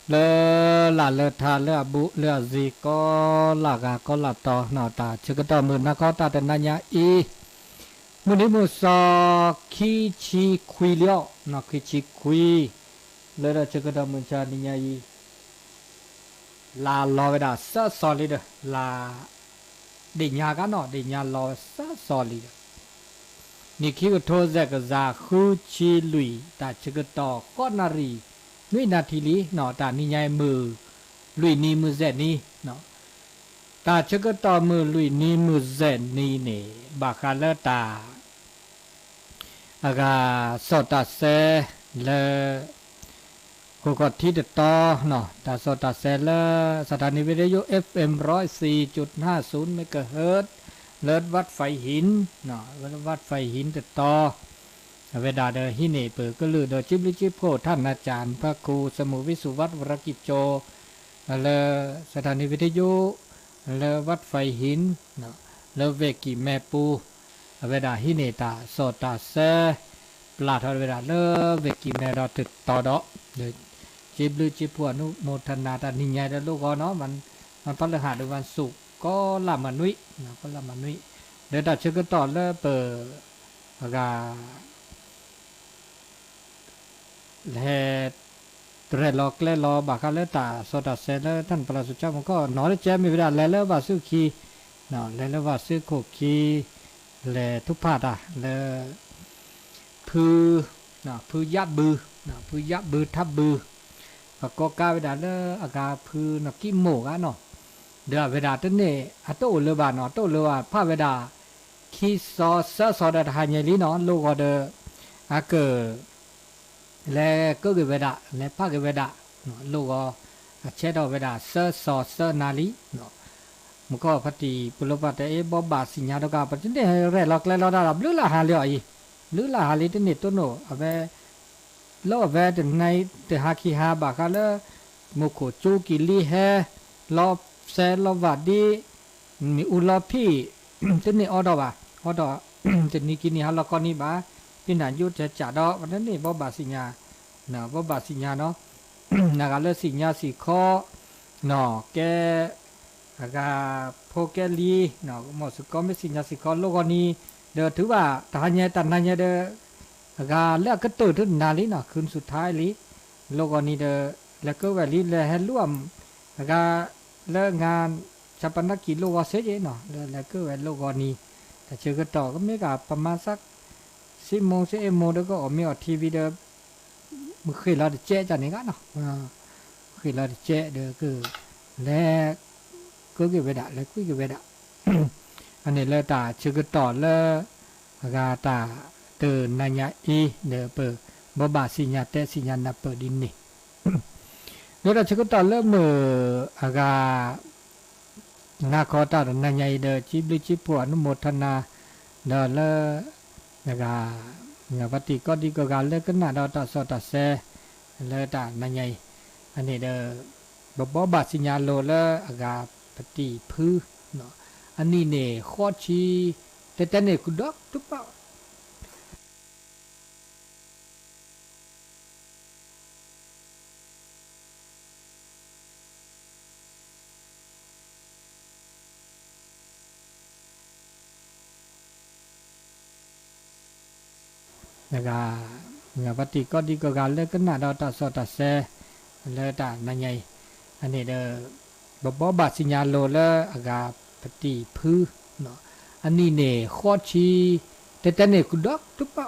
เลอลาเลอทาเลอบุเลอซีก็ลากาก็ลาต่อหน้าตาชกตอมือนักตาแต่นัญญาอีมุนิมุสอคีชีคุยเลี้ยวนักคีชีคุยเลอชกตอมือชานิญาอีลาลอเวดาซาซอลิดลาดิญญากันเนาะดิญญาลอซาซอลิดนี่คิวโทเซกซาคูชีลุยตาชกตอก็นารีนุยนาทีลีเนาะตานิญามือลุยนีมือเซนี่เนาะตาชกตอมือลุยนีมือเซนี่เนี่ยบาคาเลตาอากาสอตาเซเลกูก็ที่ติดต่อเนาะตาสอตาเซเลสถานีวิทยุ FM 104.50 เมกะเฮิรตซ์เลิศวัดไฟหินเนาะวัดไฟหินติดต่อเวลาเดฮิเนเปิดก็ลือโดยจิบลิจิบโพท่านอาจารย์พระครูสมุวิสุวัฒน์วรกิจโจเลสถานีวิทยุเลวัดไฟหินเนาะเลเวกิแม่ปูเวลาฮิเนตาสอตาเซปลาทอเวลาเลเวกิแม่เราติดต่อดอกเลยจิบลิจิบพวนุโมทนาตานิญญาเดลูกเนาะมันพฤหัสหรือวันศุกร์ก็ละมันนุยเนาะก็ละมันนุยเดี๋ยวตัดเชือกต่อเลเปิดกาแลตรลอกแลลอบาคาเลตาโซดาเซเลท่านประสุเจ้ามันก็นอแจมีเวลาแลเลว่าซื้อคีเนาะแลเลว่าซื้อโคคีแลทุกภาตาแลพือเนาะพือยับบือเนาะพือยับบือทับบือก็กาเวลาเลอากาพือเนาะกิโมกะเนาะเดี๋ยวเวลาตอนนี้อะโตเลบาเนาะโตเลว่าพาเวลาคีซอซอดาทานยลีเนาะโลก็เดอะเกและก็เกเวดาและพาเกเวดาเนาะโลก็เชดอเวดาเซซอเซนาลีเนาะมันก็พอดีปุโรปัตเอบอบาสิญญาตกาปจินเดเรลอกเลลอดาบลือละหาเลียอีลือละหาลีตนิตโนอเวโลเวตในเตหาคีหาบากาเลมุโคจูกิลีเฮลอเซลอวาดีมีอุลอพี่ตนิออดอบาออดตนิกินีฮาลอกอนีบาพี่นันยุจะจัดดอกวันนั้นนี่บ่บาสิญญาเนาะบ่บาสิญญาเนาะนากาเลสิญญาสิคอเนาะแกอากาโพแกลีเนาะหมดสุก็ไม่สิญญาสิคอโลกนี้เด้อถือว่าตาเนี่ยตันเนี่ยเด้ออากาแล้วก็ตื่นถึงนาลีเนาะคืนสุดท้ายลีโลกนี้เด้อแล้วก็ว่าลีแล้วให้ร่วมอากาเลิกงานชาปนกิจโลกเสียเนาะแล้วก็ว่าโลกนี้แต่เชื่อก็ต่อก็ไม่กับประมาณสัก10 โมง11 โมงแล้วก็ออกมีออกทีวีเด้อมือเคยเราเจ๊จันนี่กันเนาะเคยเราเจ๊เด้อคือแล้วก็เก็บไว้ได้แล้วก็เก็บไว้ได้อันนี้เลยตาชื่อก็ต่อเลยกาตาเตือนนายอีเด้อเปิดบบาสิญญาเตสิญญาณเปิดดินนี่แล้วเราชื่อก็ต่อเลยมืออากานาคอตานายเด้อจิบลิจิปัวนุโมทนาเด้อเลยนะคะงาปฏิก็ดีก็การเลิกกันหน้าดาวตาสอตาเซเลิกตานั่นไงอันนี้เด้อบบาสิญญาโลเลอากาปฏิพื้เนาะอันนี้เนี่ยข้อชีแต่เนี่ยคุณดอกทุกเปล่านะคะงาปฏิก็ดีก็การเลิกกันหน้าดาวตาสอตาเซเลิกตานั่นไงอันนี้เด้อบบาสิญญาโลเลออากาปฏิพื้เนาะอันนี้เนี่ยข้อชีแต่เนี่ยคุณดอกทุกเปล่า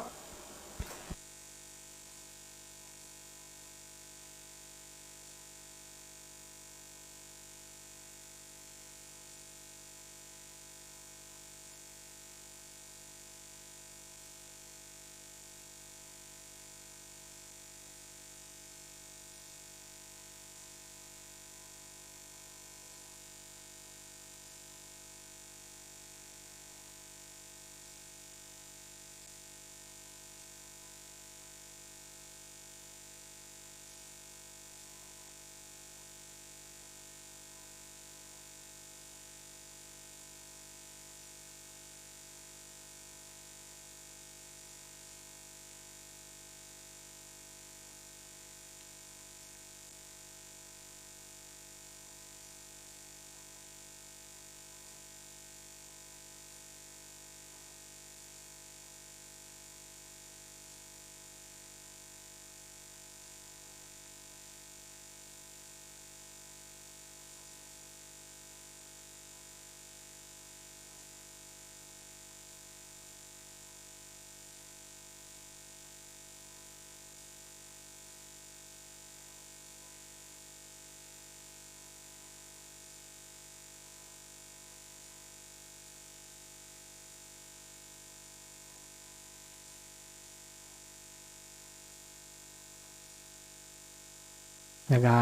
แล้วก็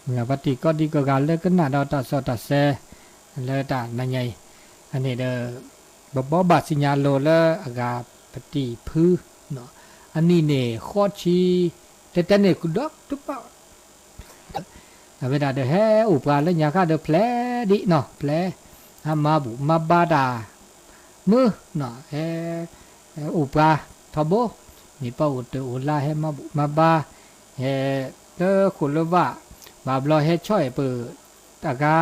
เมื่อปฏิก็ดีก็การเลิกกันหน้าดอตัดสอตัดแซเลิกตานั่นไงอันนี้เด้อบ่บาสิญญาโลละอากาปฏิพื้เนาะอันนี้เนี่ยข้อชีแต่เนี่ยกุดอกทุกเปล่าเวลาเด้อแฮอุปาแล้วยาค่าเด้อแผลดิเนาะแผลมาบุมาบาดามือเนาะอุปาทบนี่ป้าอุตอุลาให้มาบุมาบาเด้อคุณเลยว่าบาบลอให้ช่วยเปิดตากา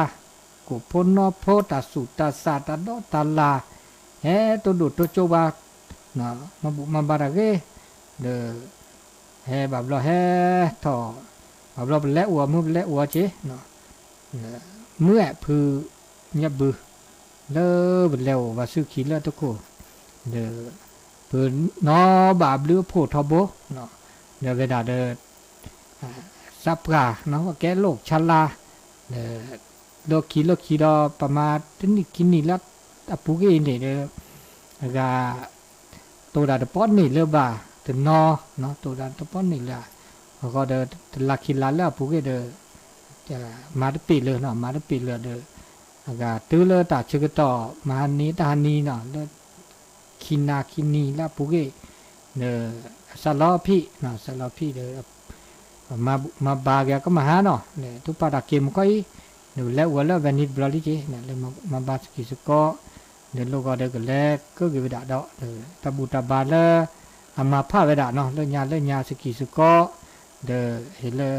กุพนโพตาสุตาสาตาโดตาลาตัวดูตัวโจบาเนาะมาบุมาบาดาเกเด้อบาบลอให้ถอบาบลอเป็นและอัวมือเป็นและอัวเจเนาะเมื่อพือยับบือเลิกเป็นแล้วว่าซื้อขี้เลิกทุกคนเด้อเปิดน้อบาบเลือโพทบเนาะเดี๋ยวเวลาเด้อซับกาเนาะว่าแกโลกชลาโลกีดอประมาณนี่กินนี่แล้วปุกเองเนี่ยก็ตัวดาตป้อนนี่เรือบ่าถึงนอเนาะตัวดาตป้อนนี่แหละก็เดลักขิลาแล้วปุกเดจะมาดปีเลยเนาะมาดปีเลยก็ตื้อเลยตาชกต่อมานี้ตานี้เนาะคินีแล้วปุกสลอพี่เนาะสลอพี่มาบาแกก็มาหาเนาะเนี่ยทุกปาดาเกมก็อีเดี๋ยวแล้ววันแล้ววันนี้บริจิเนี่ยเลยมาบาสกิสก็เดี๋ยวโลกเด็กแรกก็เกี่ยวกับดอกตาบูตาบาแล้วมาผ้าเวดาเนาะเรื่องยาสกิสก็เดี๋ยวเห็นเลย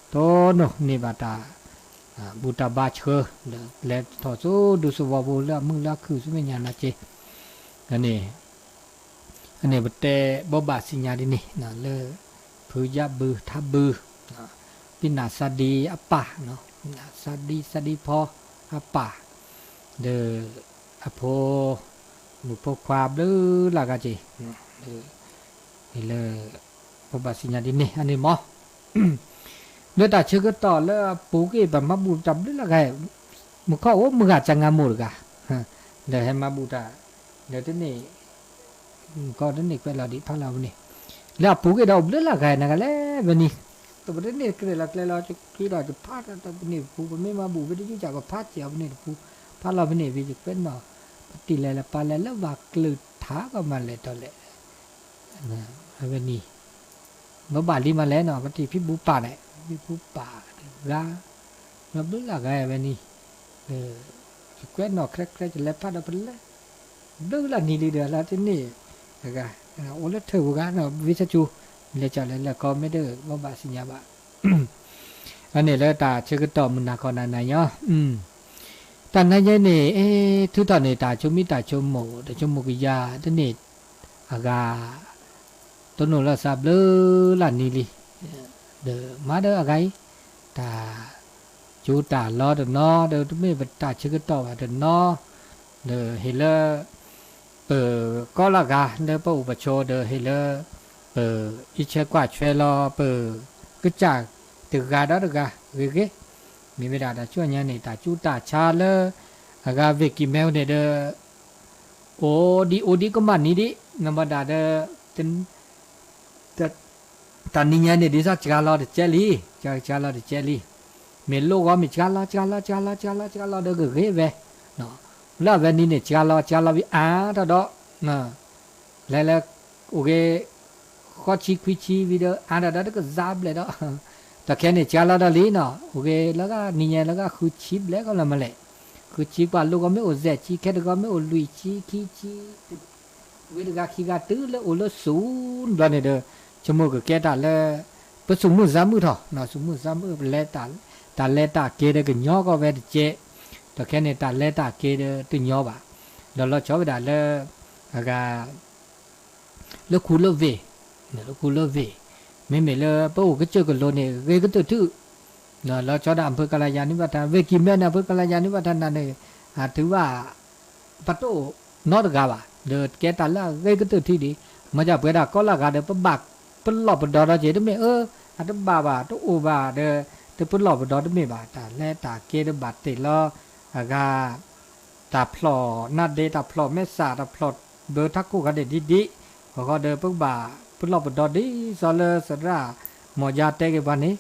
โตโนนี่บาตาบูตาบาเชอเดี๋ยวแล้วถอดสู้ดูสวาบูแล้วมึงแล้วคือสุเมียนาเจอันนี้บัดเตบบาสิญญาดินี่นะเลยพือยาบือทับบือปินาสดีอปะเนาะสดีพออปะเดอโพบุพความหรือลากาจีนี่เลยบบาสิญญาดินี่อันนี้หมอเนื้อตาชื่อก็ต่อแล้วปูกี้แบบมาบูจับหรือละไงมึงเขาโอ้มึงอาจจะงามหมดกะเดี๋ยวให้มาบูตาเดี๋ยวที่นี่ก็ที่นี่เป็นเราดิพังเราเนี่ยแล้วปูกี้เราเรื่องละไงนะกันแล้ววันนี้ตัวประเด็นนี้คือเราจะคิดเราจะพาดแต่วันนี้ปูไม่มาบูไม่ได้ยุ่งจากกับพาดเจียววันนี้ปูพาเราวันนี้วิจิตเป็นเนาะตีเลยละปลาแล้วว่ากลืดท้าก็มาเลยตอนเลยนะวันนี้เมื่อบาลีมาแล้วเนาะปฏิพิบูป่าเนี่ยพิบูป่าละเราเรื่องละไงวันนี้จะแก้เนาะแครจะเล็บพาดเอาไปเลยเรื่องละนี่เดือดละที่นี่ก็โอ้แล้วเธอว่าเนาะวิชาจูเลยจะเลยแล้วก็ไม่ได้ว่าบาสิญญาบะอันนี้แล้วตาเชื่อก็ต่อมุนนาคอนาไหนเนาะตอนนั้นเนี่ยทุกตอนนี้ตาชมิตาชมโมแต่ชมโมกิยาที่นี่อากาต้นนู้นละสับเลยละนี่ลิเด้อมาเด้ออะไรตาจูตาล้อเด้อเนาะเด้อทุกเมื่อตาเชื่อก็ต่อว่าเด้อเนาะเด้อเฮเลก็ละกาเด้อพระอุปโชเด้อเฮเลอิเชกว่าช่วยรอก็จากตึกกาดอกาเวกมีเวลาตาช่วยเนี่ยนี่ตาจูตาชาเลอากาเวกิแมวเนี่ยเด้อโอดีก็มันนี่ดินำบดาเด้อเป็นตอนนี้เนี่ยดิสักจาลอเดเจลีจาลอเดเจลีเมโลก็มีจาลอเด้อเกเวเนาะแล้ววันนี้เนี่ยจาลอวิตอดเนาะแล้วโอเคข้อชี้คุยชี้วิดีโออันนั้นก็จับเลยเนาะแต่แค่นี้จาลาดาลีเนาะโอเคแล้วก็นี่เนี่ยแล้วก็คุยชี้แล้วก็ละมาเลยคุยชี้กว่าลูกก็ไม่โอเซชี้แค่ก็ไม่โอลุยชี้วิธีการขี้กาตื้อแล้วโอละสูนแบบนี้เด้อจมูกก็แก่ตาแล้วไปสมุนซ้ำมือเถอะเนาะสมุนซ้ำมือเล่ตาเล่ตาเกเดก็ย่อก็เวทเจแต่แค่นี้ตาเล่ตาเกเดตึงย่อบ่ะแล้วเราชอบได้แล้วก็แล้วคูลเวเนี่ยเราคูลเวไม่เลยพระอุก็เจอกันโลเนี่ยเวก็ตื่นทื่อเนาะเราชอบได้อำเภอกาลยานิวัฒน์เวกิมแม่อำเภอกาลยานิวัฒน์นั่นเนี่ยถือว่าปัตโตนอตกาบะเดือดแกตันละเวก็ตื่นที่ดีมาจากเปิดก็ละกาเดือดปบักปหลอบปดอเราเจดไม่อันบาบาตัวอุบาเดือดปหลอบปดอไม่บาตาแลตาเกดบัดติลอกาตาพลอนาเดตาพลอแม่สาตาพลอเบอร์ทักกูกันเด็ดดีก็เดินปบาปลอบปดอดีซอลสระหมอยาเตกบ้านนี้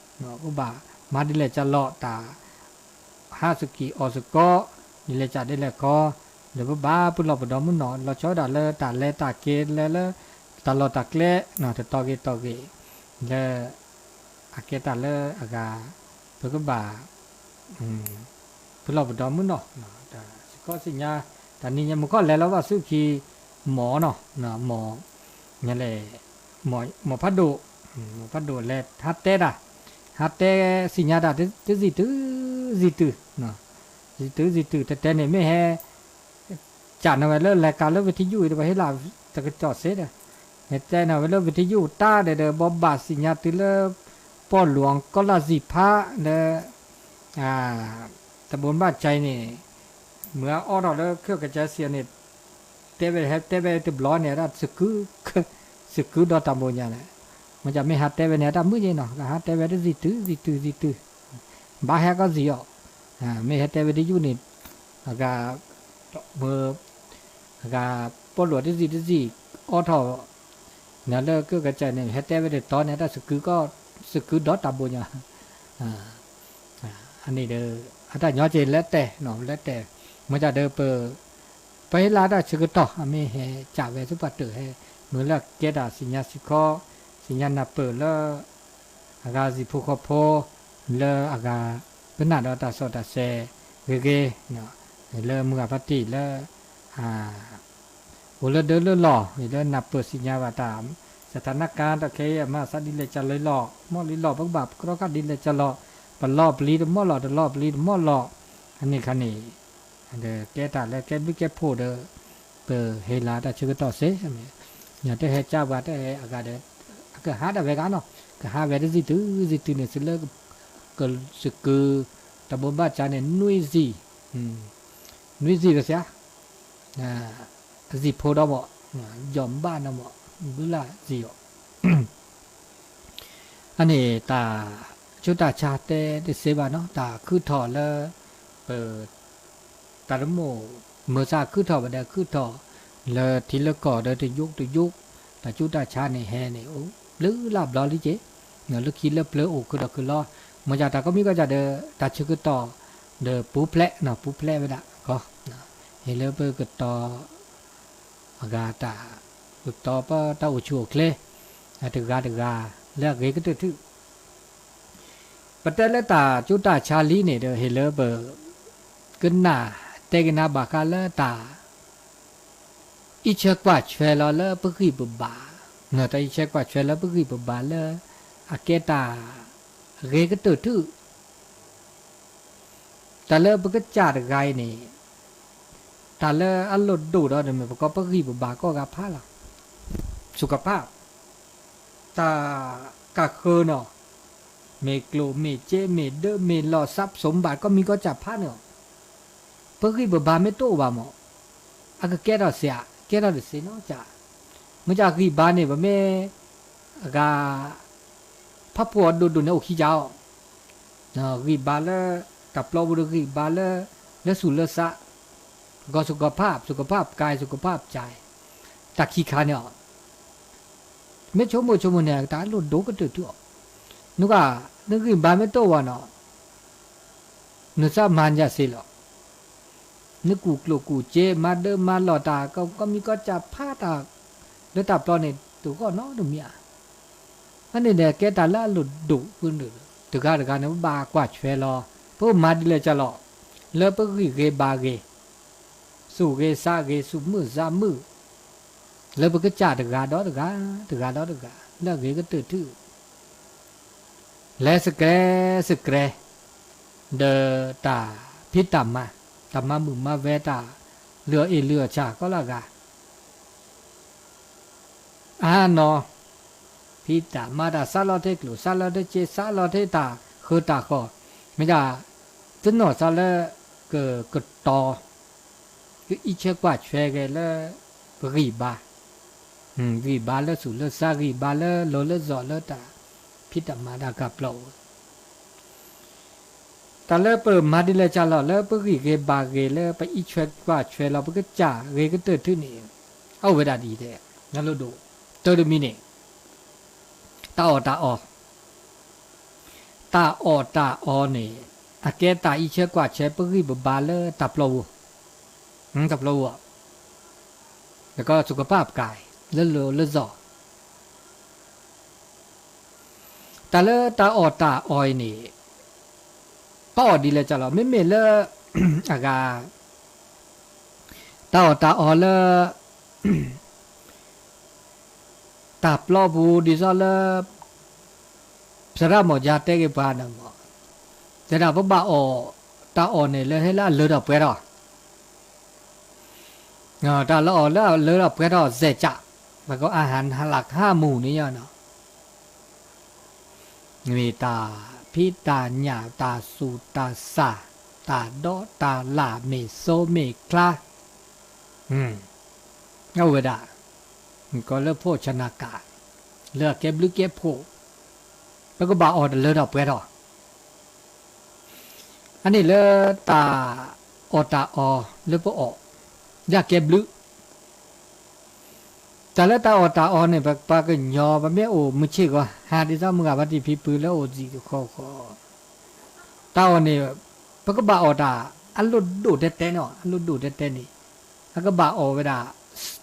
อุบามาดิเลจะเลาะตาห้าสกีออสก็ดิเลจะดิเลก็เดี๋ยวบ้าปุ่นหลอกปุ่นดอมมุ่นหนอเราชอบด่าเลยตาเลตาเกลเลยตาลอตาเกลเนาะแต่ตอเกเลยอาเกตาเลอากาเพื่อก็บ่าปุ่นหลอกปุ่นดอมมุ่นเนาะแต่ก็สิญาแต่นี่ยังมันก็แล้วว่าซื้อคีหมอเนาะหมอเนี่ยแหละหมอพัดดูแลฮัตเต้ด่ะฮัตเต้สิญญาด่ะที่สิเนาะสิแต่เนี่ยไม่แห่จานเอาไว้แล้วรายการแล้ววิทยุเอาไว้ให้เราจะกระจอดเสร็จอ่ะแต่เอาไว้แล้ววิทยุต้าเด้อบอบบาสิญญาติแล้วป้อหลวงก็ละสิพระเด้อตะบนบ้านใจนี่เมื่ออ้อเราแล้วเครื่องกระจายเสียงเนี่ยเตะไปติบล้อเนี่ยสึกดอตามโบญาเนี่ยมันจะไม่หัดเตะไปเนี่ยตามมือเนาะหัดเตะไปได้สิตื้อบาแฮก็สิอ่ะไม่หัดเตะไปได้อยู่นี่ก็เมื่อก็ปลดได้สิอ้อเท่าเนี่ยแล้วก็กระจายเนี่ยหัดเตะไปได้ตอนเนี่ยถ้าสึกดอตามโบญาอันนี้เด้ออาจจะย้อนเจนแล้วแต่เนาะแล้วแต่มันจะเดินไปลาได้ชกต่อไม่เห็นจ่าเวสุปัตเตอร์ให้เหมือนละเกดาสิญญาสิคอสิญญานาเปิดแล้วอากาสิภูเขาโพแล้วอากาเป็นหน้าดอตาโซตาเซเกเนาะแล้วมือพัตติแล้วโอเลเดินหล่อแล้วนับเปิดสิญญาว่าตามสถานการณ์ตะเคมาสัดิเลจะเลยหล่อมอลิหล่อบักบับก็กัดดิเลจะหล่อปลอบลีดมอหล่อตลอบลีดมอหล่ออันนี้คันนี้เดแกตาและแกบิแกโพเดเปเฮลาตาชกต่อเซเนี่ยแต่เฮจ้าว่าแต่อากาศก็หาได้เวกันเนาะก็หาเวได้สิตื้อเนี่ยสิเลิกก็สึกคือตะบนบ้านจาเนี่ยนุ้ยสิก็เสียสิโพดบ่ยอมบ้านนะบ่บุล่าสิอ่ะอันนี้ตาชุดตาชาเตเสบาเนาะตาคือถอแล้วเปิดตาลโมเมื่อซาคือถอบัดเดคือถอแล้วทีละก่อเดตยุกแต่ชุดตาชาเนี่ยแฮเนี่ยโอ้ลือลาบลอลิเจเนี่ยลึกคิดแล้วเปลือโอ้คือดอกคือล้อมันจะตาก็มีก็จะเดตาชื่อต่อเดปูแพละเนาะปูแพละไปละก็เฮเลเปก็ต่ออากาตาต่อปะตาอุชูเคลตะกาแล้วเกก็ตื้อปัตเตลตาจุตาชาลีเนี่ยเดเฮเลเบกึนนาเตกนาบากาเลตาอิเชกว่าช่วยเราเลปกีบบาเนาะแต่อิเชกว่าช่วยเราปกีบบาเลอาเกตาเกก็ตื้อแต่เลปกจาดไกนี่แต่เลอัลลดดูดเนี่ยมันก็ปกีบบาก็กับพาละสุขภาพตากะคือเนาะเมกโลเมเจเมเดเมหล่อทรัพย์สมบัติก็มีก็จับพาเนาะปกีบบาไม่โตบาหมออาก็แก่ดอเสียแก่ดอเสียเนาะจ้ะมันจะกีบาเนี่ยบ่แม่กาพระปวดดูเนี่ยโอขี้เจ้าเนาะกีบาละกับเราบุกีบาละและสุลสะก็สุขภาพกายสุขภาพใจตะขี้คาเนี่ยไม่ชมเนี่ยตาลุดโดก็ตื้อนุกะนึกกีบาไม่โตวะเนาะนุสะมันจะสิหรอนึกกูเจมาเดิมมาหลอตาก็มีก็จับผ้าตาแล้วตับตอนนี้ตัวก็เนาะดูเมียอันนี้เนี่ยแกตาละหลุดดุขึ้นตึกาเนี่ยบากว่าช่วยรอพวกมาดิเลยจะหล่อแล้วพวกเกบาเกสู่เกซาเกสู่มือซามือแล้วพวกก็จ่าตึกาดอแล้วเกก็ตื้อและสเกรเดตาพิตามาตามามือมาเวตาเรือชาก็ละกาเนาะพิตามาดาซาลอเทกลุซาลอเทเจซาลอเทตาคือตาก็ไม่ได้จนหนอซาเลก็ต่อคืออีเชกว่าช่วยกันแล้วกีบาแล้วสุลซากีบาแล้วโลเลจอเลตาพิตามาดากับเราแต่แล้วเปิดมาดิเลยจ้าเราแล้วเปิดเกบาเกแล้วไปอีช่วยกว่าช่วยเราเปิดจ่าเกก็เติร์ดที่นี่เอาเวลาดีเด้งั้นเราดูเติร์ดมินิตาอ ตาออเนี่ยอาแกตาอีเชกว่าเชปรีบบาเลตับโลตับโลแล้วก็สุขภาพกายเลื่อนจอแต่เลตาออยนี่ป้อดีเลยจ้ะเราไม่เลอากาตาออเลตับโลบูดิซอเลสระหมดยาเตกิบานะหมอแต่เราบ่อตาเนี่ยเลยให้ละเลือดเปรอะตาละแล้วเลือดเปรอะเสจมันก็อาหารหลัก5 หมู่นี่เนาะมีตาพิตาญาตาสุตาสาตาดอตาลาเมโซเมคลาเอาเวดาก็เลือกโภชนาการเลือกเก็บหรือเก็บโภแล้วก็บ่อเลือดเปรอะอันนี้เลือตาเลือดปออยากเก็บลึกแต่แล้วตาเนี่ยปากก็ยอแบบไม่โอ้มึงเชื่อว่าหาที่ซ้ำมึงกับวันที่พี่ปืนแล้วโอ้จีก็ขอตาเนี่ยปากก็บ่ตาอันลุดดูเด็ดเนาะอันลุดดูเด็ดนี่แล้วก็บ่เวลา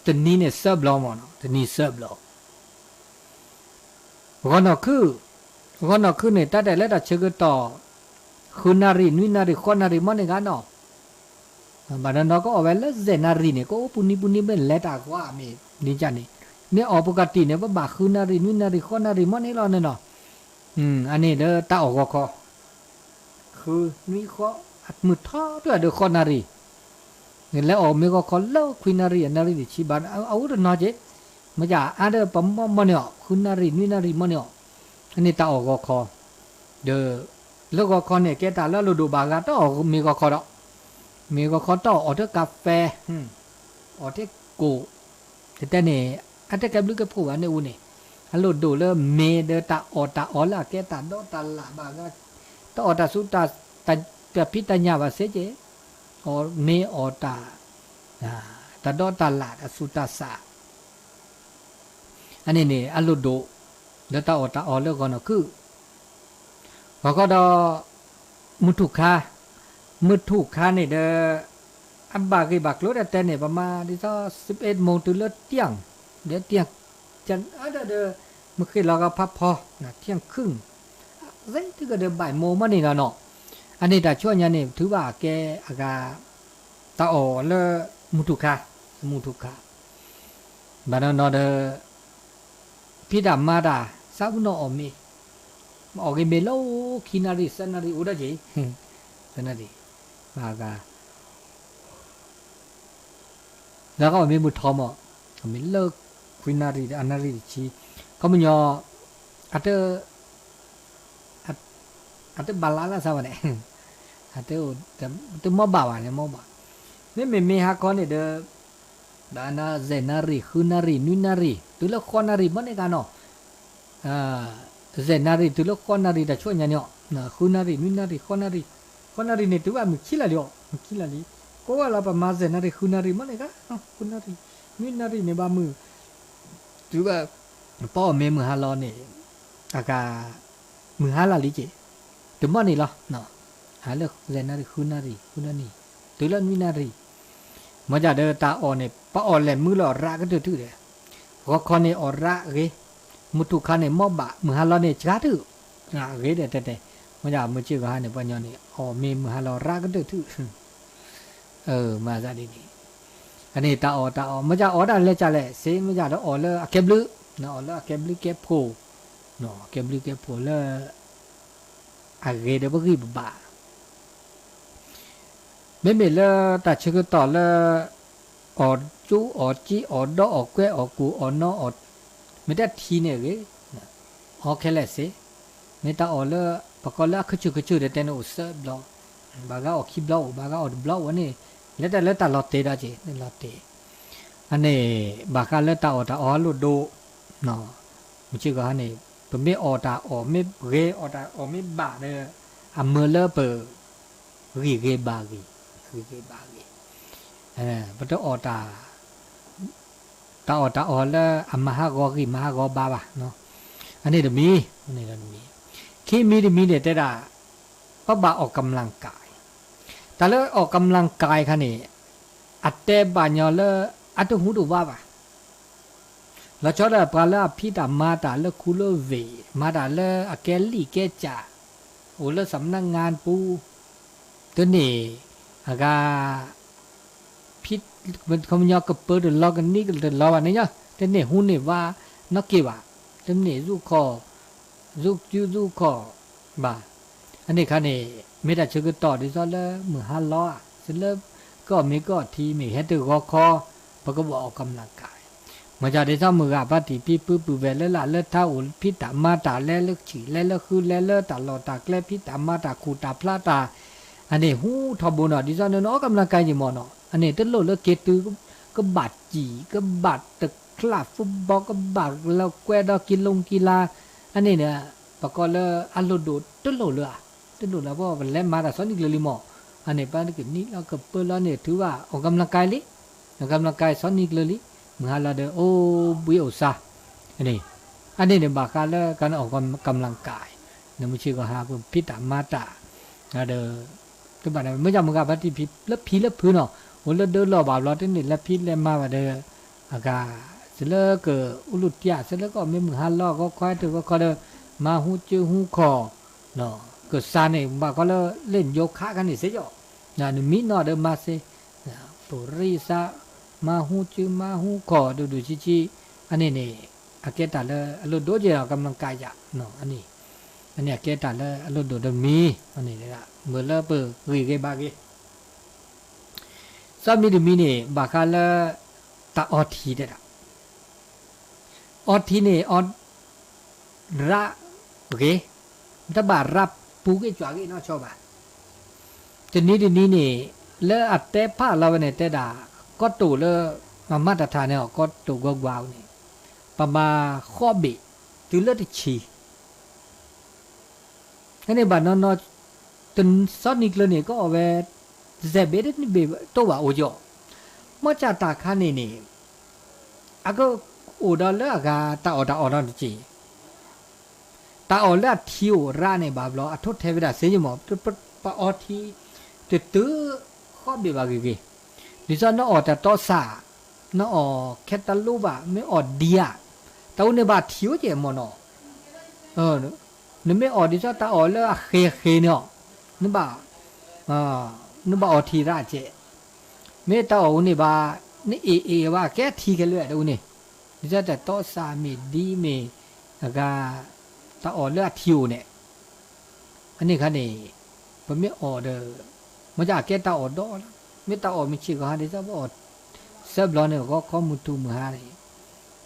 ตัวนี้เนี่ยเสิร์ฟล้อมั้งเนาะตัวนี้เสิร์ฟล้อก็นอกคือเนี่ยแต่แล้วแต่เชื่อก็ต่อคุณนารีนุนารีคนนารีมันเนี่ยกันเนาะบางนั้นก็เอาไว้แล้วเจนารีเนี่ยก็ปุนิเป็นเล็ดกว่ามีนี่จ้ะนี่เนี่ยปกติเนี่ยว่าคุณนารีนุนารีคนนารีมันนี่เราเนี่ยเนาะอันนี้เด้อตาออกก็คือนี่ก็อัดมือท่อด้วยเด้อคนนารีเนี่ยแล้วมีก็คนเล่าคุณนารีดิชิบานเอาเรื่องน้อยเจ๊มาจากอันเด้อปั๊มมันเนี่ยคุณนารีนุนารีมันเนี่ยอันนี้ตาออกก็เด้อแล้วก็คนเนี่ยแกตาแล้วเราดูบางก็มีก็คนละมีก็คนต่อออเดอร์กาแฟออเดอร์กูแต่เนี่ยอันเดอร์แกบลูกก็พูดว่าเนี่ยอุ่นเนี่ยฮัลโหลดูเลยเมเดตาออละแกตาโดตาละบางก็ต่อตาสุตาแต่พิจารณาว่าเสียเจอเมอตาตาโดตาละสุตาสาอันนี้เนี่ยฮัลโหลดูเดตาออเลิกก่อนคือเขาก็ดอมุทุคาเนี่ยเด้ออับบากบักรถแต่เนี่ยประมาณที่สัก11 โมงตื่นแล้วเที่ยงเดี๋ยวเที่ยงจันเด้อเมื่อคืนเราก็พักพอนะเที่ยงครึ่งเฮ้ยถึงก็เดี๋ยวบ่ายโมงมานี่แล้วเนาะอันนี้แต่ช่วงนี้เนี่ยถือว่าแกอากาตาอ๋อแล้วมุทุคาบ้านเราเด้อพี่ดำมาด่าสาวน้องมีออกเมโลคินาริสันนาริอุดาจีสันนาริบากาแล้วก็มีมุทอมอ่ะมีเลิกคินาริอันนาริชีก็มันยออัตบาลาละสาวเนี่ยอัตมอบาวเนี่ยมอบาเนี่ยมีฮักคนเนี่ยเด้อดานาเซนาริคินารินุนาริตัวละครนาริมันเนี่ยกันเนาะเซนารีตัวละครนารีแต่ช่วยเนี่ยนะคุณนารีนุนารีคนนารีเนี่ยตัวมันขี้ละเดียวก็ว่าเราประมาณเซนารีคุณนารีมันเลยก็คุณนารีนุนารีเนี่ยบ้ามือตัวพ่อแม่มือฮาลอเนี่ยอากามือฮาลาลิเจตัวมันนี่ล่ะเนาะหาเลือกเซนารีคุณนารีตัวละนุนารีมาจากเดินตาอ่อนเนี่ยป้าอ่อนแหลมมือหล่อรักก็ถือเลยก็คนเนี่ยอ่อนรักเลยมุทุขาเนี่ยมอบะมือฮาลอเนี่ยจ้าถือเกดแต่มันจะมือชื่อเขาเนี่ยปัญญาเนี่ยมีมือฮาลอรักก็ถือมาซะดีอันนี้ตามันจะได้เลยจ้าเลยเสียมันจะได้เลยเก็บลึเนาะเลยเก็บลึเก็บโผเนาะเก็บลึเก็บโผเลยเกดบกีบบะไม่มีเลยแต่ชื่อต่อเลยจูจีดอแกกูนอไม่ได้ทีเนี่ยเลยแค่ละสิไม่ต้องเลยปกติคือชื่อเด็ดเนี่ยอุตส่าห์บล็อกบางก็คิดบล็อกบางก็บล็อกวันนี้แล้วแต่ลอตเตอร์ได้จีลอตเตอร์อันนี้บางก็แล้วแต่ลุดดูเนาะมันชื่อก็อันนี้ผมไม่ไม่เกไม่บาเนี่ยเมื่อเลิกเปิดเกบากีมันต้องตาแล้วมหากรีบาเนาะอันนี้เดี๋ยวมี เคมีเนี่ยแต่ละก็บ่าออกกำลังกายแต่แล้วออกกำลังกายค่ะนี่อัดแต่บ่ญอเลอัดหูดูว่าป่ะแล้วชอบปลาละพี่ตามาตาละคูลเวมาตาละอแกลี่แกจ่าโอ้ละสำนักงานปูตัวนี้อากาพี่มันเขาไม่ยอกกระเปิดเดือดร้อนกันนี่ก็เดือดร้อนนี่เนาะแต่เนี่ยหูนี่ว่านักเก็บอ่ะแต่เนี่ยรูคอรูคอบ่าอันนี้ค่ะนี่ไม่ได้เชื่อต่อที่ซะแล้วมือ500อ่ะเสร็จแล้วก็มีก็ทีมีเฮ็ดตัวคอปก็บอกออกกำลังกายมาจากที่ซ้ำมือกับปฏิปีปื้อปื้อเวลละเลิศเท่าพี่ตามาตาแลเลิกฉี่แลเลิกคือแลเลิกตาหลอตาแกลพี่ตามาตาคูตาพลาตาอันนี้หูทบนอ่ะที่ซ้ำเนาะกำลังกายอยู่หมอเนาะอันนี้ตั้งโลดแล้วเกตือก็บาดจีก็บาดตึกคลาฟุตบอลก็บาดแล้วแกวดกีฬาอันนี้เนี่ยปกติอันโลดตั้งโลดเลยตั้งโลดแล้วเพราะมันแลมาแต่ซ้อนอีกเลยหมออันนี้ป้านี่ก็นี่แล้วก็เปิดแล้วเนี่ยถือว่าออกกำลังกายลิออกกำลังกายซ้อนอีกเลยมือหาละเด้อโอ้บุยอุษาอันนี้เนี่ยบากาละการออกกำลังกายเนี่ยมันชื่อก็หาคือพิตามาตาเด้อก็บ่ได้ไม่จำมันก็ปฏิพิแล้วพีแล้วพื้นเนาะโหแล้วเดินรอบาลอนี่แล้วพีแล้วมาว่าเด้ออากาเสร็จแล้วก็อุลุตยะเสร็จแล้วก็มีมือหาล้อก็ควายถือว่าก็เด้อมาหูจื้อหูคอเนาะก็ซาเนี่ยบาก็แล้วเล่นโยคะกันนี่เสียจ่อนะนี่มีเนาะเด้อมาเซปุริสะมาหูจื้อมาหูคอดูชิอันนี้นี่อาเกตาเลยอลุโดเจออกำลังกายจ้ะเนาะอันนี้อาเกตาเลยอลุโดเดมีอันนี้ละเมื่อละเปิดรีเกบาเกซามีดมีนี่บาคาละตาออทีเด้อออทีนี่ออระโอเคตะบารับปูเกจวาเกเนาะชอบอ่ะทีนี้นี่แล้วอัตเตพาเราเนี่ยแต่ดาก็ตู่แล้วมาตรฐานเนี่ยก็ตู่กว้าวนี่ปะมาข้อบิตุเลติชีอันนี้บานนอตุนซอนิกเลยเนี่ยก็เอาไว้เซเบดนี่เบตัวว่าโอจ่อมาจากตาคันนี่อะก็โอดอลละกาตาออดจีตาออละทิวราเนี่ยบาบลออทุเทวดาเสียหมอปะออทีตื้อข้อบิบาเกดิซอนออแต่ตอซาเนาะแคตาลูบะไม่ออดเดียตาอุเนี่ยบาทิวเจมอนอนี่ไม่ออดดิซอตาออแล้วเคเนาะนึบะนึบะออทีราเจไม่ตาออเนี่ยบานี่เอว่าแกทีกันเลยตาอุเนี่ยดิซอแต่ตอซามีดีมีกาตาออแล้วทิวเนี่ยอันนี้คันนี่บ่ไม่ออเดอมาจากแกตาออดอไม่ตาออมีชื่อก็หาดิซอบ่ออเซบลอเนี่ยก็ข้อมูลตูมือหาเลย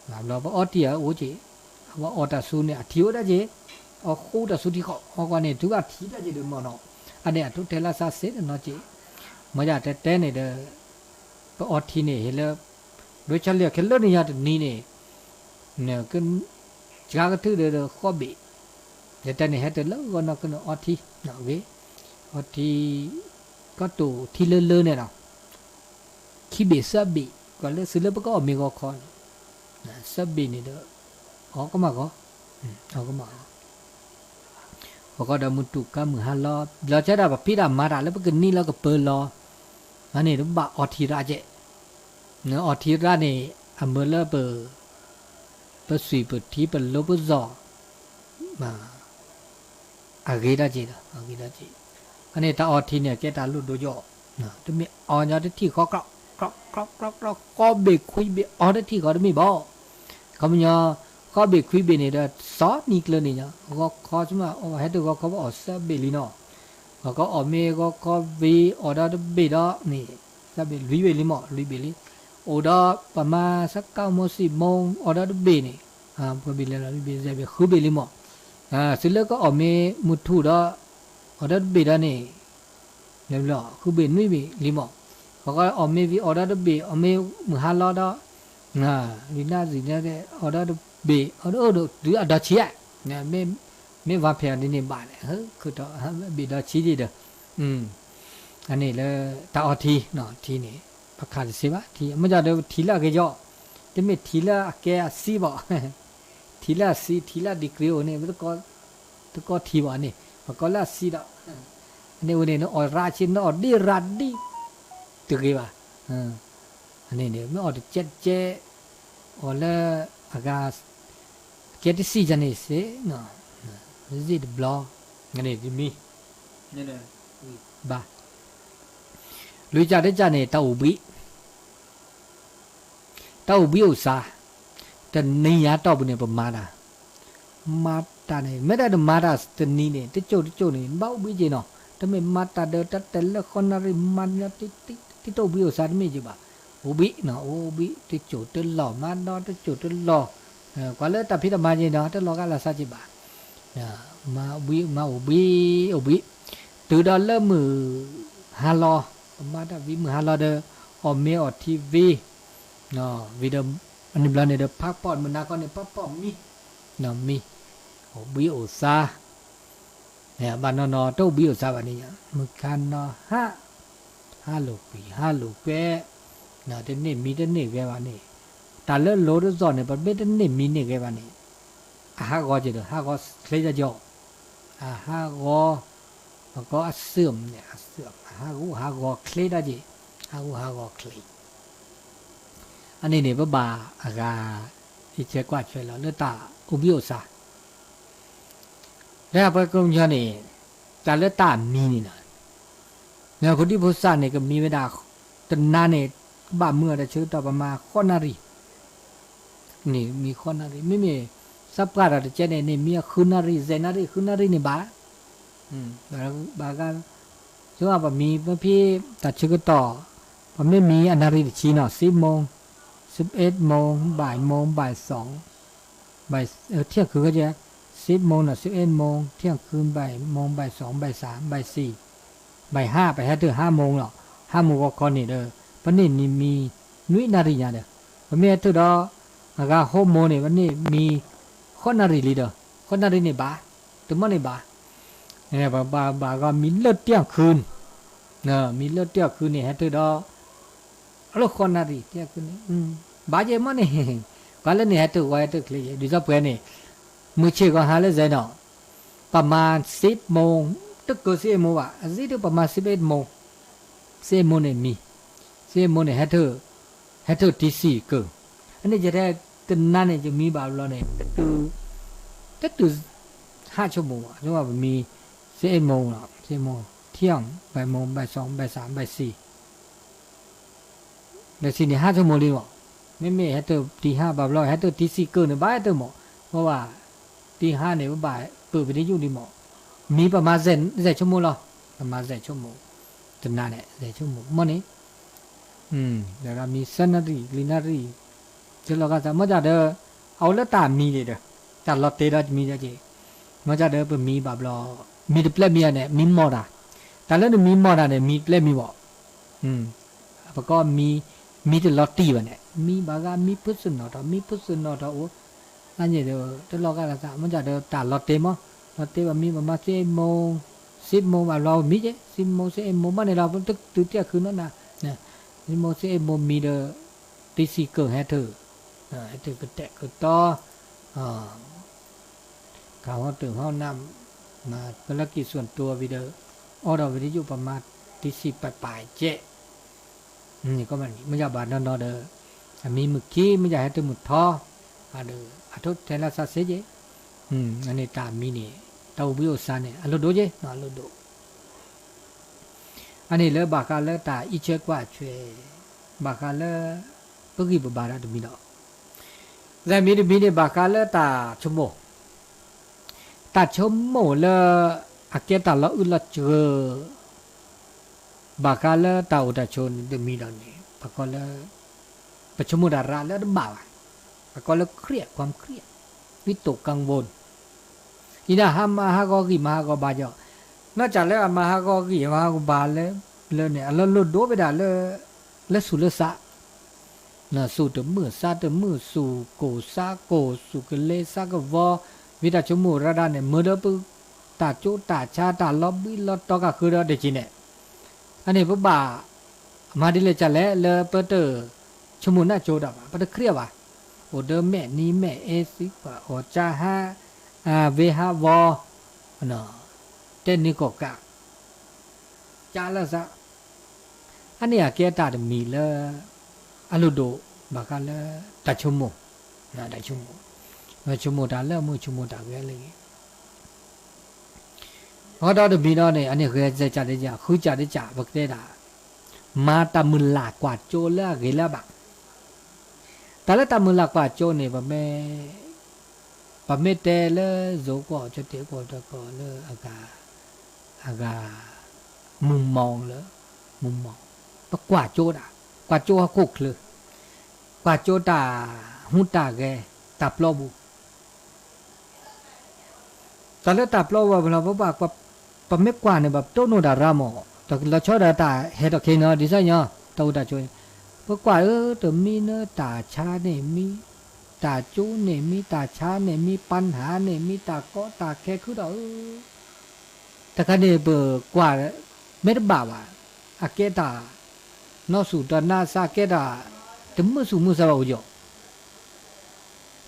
แบบเราบ่ออเตียโอเจว่าออตาซูเนี่ยทิวได้เจอคู่ตาซูที่เขาออกว่าเนี่ยทุกอาทิตย์ได้เจเดมอนอันเนี้ยทุกเทลาซาเซเนาะเจมาจากแต่เนี่ยเด้อออทีเนี่ยเฮลโดยเฉลี่ยเคลนี่ยานี่เนี่ยก็จากก็ถือเด้อข้อบิแต่เนี่ยเฮ็ดแล้วก็เนาะก็ออทีเนาะเวออทีก็ตู่ที่เลๆเนี่ยเนาะคิเบซับบิก็เลยสิเลปก็มีก็คอนซับบินี่เด้อออกก็มาก็ออกก็มาก็ดามุตุกะมือหาล้อเราจะได้แบบพี่ดามาดาแล้วก็นี่แล้วก็เปิดล้ออันนี้รูปแบบออทีราเจเนื้อออทีราเนี่ยอเมเลเปสุยเปทีเปโลเปซอมาอาเกดาเจอันนี้ตาออทีเนี่ยแกตาลุดโดยอนะจะมีออนยาที่เขาก็เบกคุยเบออได้ที่เขาได้ไม่บอกเขาไม่ยอก็เบกคุยเบนี่เด้อซอนิกเลยนี่นะก็เขาใช่ไหมเอาให้ตัวเขาบอกซาเบลีเนาะก็อเมก็วีออดาเบดอนี่ซาเบลีเบลีหมอลีเบลีออดาประมาณสัก9 โมง 10 โมงออดาเบนี่พอเบลีแล้วเบซาเบคือเบลีหมอสิแล้วก็อเมมุทูดออดาเบดานี่เนี่ยล่ะคือเบนี่เบลีหมอเขาก็อเมวีออดาเบอเมมือหาลอดลีน่าสิเนี่ยออดาเบออดหรืออดาชีเนี่ยไม่ว่าเพียงนี่บ้านเนี่ยคือต่อเบดาชีดีเด้ออันนี้เลยตาออทีเนาะทีนี่ประคาสิวะทีมันจะเดี๋ยวทีละก็ย่อแต่ไม่ทีละแกซีบ่ทีละซีทีละดีกรีโอเนี่ยมันก็ ตะก็ทีวะนี่ปะก็ละซีดอันนี้วันนี้เนาะออราชินเนาะดีรัดดีตึกว่าอันนี้เนี่ยไม่ออดเจ็ดเจออละอากาเกตซีจันนี่สิเนาะซิดบล็อกอันนี้ดิมีนี่แหละบ้าลุยจ่าได้จ่าเนี่ยตาอุบิอุษาแต่นี่ยาตอบเนี่ยประมาณมาตาเนี่ยไม่ได้ดูมาตาสตนีเนี่ยที่โจเนี่ยบ้าอุบิจีเนาะแต่ไม่มาตาเดินแต่ละคนอะไรมันเนี่ยที่ตาอุบิอุษาไม่จีบ่าอุบิเนาะอุบิที่โจที่หล่อมาเนาะที่โจที่หล่อกว่าเลยแต่พิธามาจีเนาะที่หล่อกันละสัจจิบ่ามาอุบิtừ đó là hà lo mà đã vì hà lo đó ở mê ở TV nó vì đó anh em này được phát bọt mình nào con này phát bọt mi nó mi ở bí ở xa nè bạn nó đâu bí ở xa bạn này mình can nó ha lục quê nó đến nè quê bạn này ta lỡ lố đó giòn này bạn biết đến nè mi nè quê bạn này ha gò gì được ha gò lấy ra giò ha gò có sườnเนี่ยเสื่อมหากอเคลได้จีหากอเคลอันนี้เนี่ยบ่าอากาอีเจกว่าช่วยแล้วเลือดตาอุบิโอซาแล้วพระกรมชานี่แต่เลือดตามีนี่นะเนี่ยคนที่พุทธศาสนาเนี่ยก็มีเวลาตนนานเนี่ยบ้าเมื่อได้ชื่อต่อประมาณข้อนารีนี่มีข้อนารีไม่มีสับการะเจเนี่ยมีคืนนารีเจนารีคืนนารีเนี่ยบ้าบากันช่วงแบบมีพี่ตัดชื่อต่อผมไม่มีอันนารีชีเนาะ10 โมง 11 โมงบ่าย2เที่ยงคืนก็จะ10 โมงเนาะ11 โมงเที่ยงคืนบ่าย2บ่าย3บ่าย4บ่าย5ไปให้ถึง5 โมงหรอก5 โมงก็ก่อนนี่เด้อวันนี้นี่มีนุ้ยนารีเนี่ยเด้อผมไม่ถึงดอกก็6 โมงนี่วันนี้มีข้อนารีลีเด้อข้อนารีนี่บ้าตัวมันนี่บ้าเนี่ยบาก็มีเลือดเตี้ยคืนเนอะมีเลือดเตี้ยคืนนี่ให้ตัวดอลูกคนนารีเตี้ยคืนนี่บาเจมันนี่ก็เลยนี่ให้ตัวไว้ตัวเคลียดูจะเปลี่ยนนี่มือเชื่อก็หาเลยใจเนาะประมาณ10 โมงตึกก็10 โมงว่ะสิตัวประมาณ11 โมง10 โมงเนี่ยมี10 โมงเนี่ยให้ตัวที่4ก็อันนี้จะได้ตัวนั้นเนี่ยจะมีบาลเนี่ยตัว5 ชั่วโมงอ่ะเพราะว่ามี11 โมงหรอ11 โมงเที่ยงบ่าย2บ่าย3บ่าย4นี่5 ชั่วโมงเลยหรอไม่ให้ตัวตี5บาบลอยให้ตัวตี4เกินเนี่ยบ้าตัวหมดเพราะว่าตี5เนี่ยบ่ายเปิดไปได้อยู่ดีหมดมีประมาณ7 ชั่วโมงหรอประมาณ7 ชั่วโมงตัวนั้นเนี่ย7 ชั่วโมงมันนี่แล้วก็มีเซนนารีลินารีจะเราก็จะมาจากเด้อเอาแล้วตามมีเลยเด้อแต่เราเตะเราจะมีจะเจมาจากเด้อเป็นมีแบบเรามีเปล่ามีเนี่ยมีมอดาแต่แล้วมีมอดาเนี่ยมีเปล่ามีบ่แล้วก็มีแต่ลอตตี้วะเนี่ยมีบางมีพุทธนอตโอ้นั่นเนี่ยเด้อแต่เราก็จะมาจากเด้อตาลอตเต้มั้งลอตเต้ว่ามีประมาณ10 โมง10 โมงแบบเรามีเจ้10 โมง11 โมงมันเนี่ยเราตึกตื่นเที่ยงคืนนั่นนะเนี่ย10 โมง11 โมงมีเด้อตี4เกิดให้เธอก็แตะก็ต่อข่าวตื่นห้องน้ำมาภารกิจส่วนตัววิดีโอเราวิทยุประมาณตี4ปลายเจ๊นี่ก็มันจะบาดนอนเด้อมีมึกขี้ไม่อยากให้ตัวหมุดท้อเด้ออาทุเทลาซาเซเจอันนี้ตามมีนี่เตาบิโอซาเนี่ยอโลโดเจอโลโดอันนี้เลยบากาเลตาอีเชกว่าช่วยบากาเลปกิบบาระดมีเนาะแต่มีเนี่ยบากาเลตาชั่วโมงตัดชมโมเลอาเกตาละอุลเจอบากาเลตาอุตชนเดมีดอนนี่บากาเลประชมุดาราเลดบ่าวบากาเลเครียดความเครียดวิตกกังวลอีน่ามาฮากอกีมาฮากอบาจอนอกจากแล้วมาฮากอกีมาฮากอบาเลเนี่ยแล้วลุดโดไปด่าเลสุเลสะน่ะสู่ตะมือซาตะมือสู่โกซาโกสู่กเลซากวอวิตาชมูระดาเนี่ยมือเดปุตาโจตาชาตาล็อบบี้ลอตตอกะคือเดจิเนี่ยอันนี้ปุ๊บบ่ามาดิเลจะเลเปเตอร์ชมูน่าโจดาปะเครียบว่ะโอเดแม่นี้แม่เอซิป่ะโอจาฮาเวฮาวอ နော်တဲ့နိကောကကြာလာစားအနေကကဲတာတမီလဲအလုတို့ဘာကလဲတချုံမနာတချုံမချုံမတာလဲမချုံမတာပဲလေဟောတော့တမီတော့နေအနေခဲကြကြတဲ့ကြခူးကြတဲ့ကြဘကတဲ့တာมาตามุลากว่าโจละเกละบะตาละตามุลากว่าโจเนี่ยบะเมเตเลโซก็จะเตก็ตะก็เลอากามุมมองเลยมุมมองปะกว่าโจดากว่าโจฮะคุกเลยกว่าโจตาหุตาแกตาปลอบุตาละตาปลอว่าเราบ่ว่าปะเมกว่าเนี่ยแบบโตโนดารามอตอเราชอดาตาเฮดเคเนาะดิซะยอตอตาจวยปะกว่าตอมีเนาะตาชาเนี่ยมีตาจูเนี่ยมีตาชาเนี่ยมีปัญหาเนี่ยมีตาก็ตาแค่คือดอกตะคะเนี่ยเบกว่าเม็ดบ่าวอ่ะอะเกตานอสุตนาสาเกตาตะมุสุมุสะบ่อยู่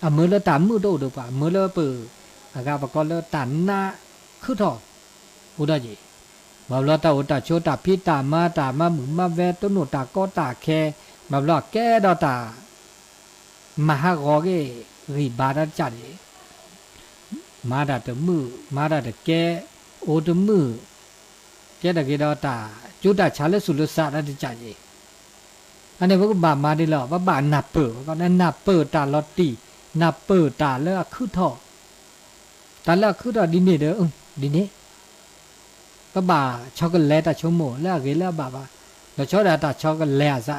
อะมื้อละตามื้อโตดป่ะมื้อละเปอะกะบะก็ละตานาคือทออุดะจีมาบลอตาอุตาโชตาพิตามาหมุมาเวตุนุตาก็ตาแค่มาบลอแกดอตามหากอเกริบาดจัดมาดาตมือมาดาตแกโอตมือแกตะเกดอตาจุตาชาเลสุลสาดะจัดอันนี้พวกบามาดิลอบานับเปก็นั้นนับเปตาลอตตีนับเปตาละคือทอตาละคือทอดินี่เด้อดินี่ก็บ่าช็อกโกแลตตาชมโมแล้วเกแล้วบ่าแล้วชอดาตาช็อกโกแลตซะ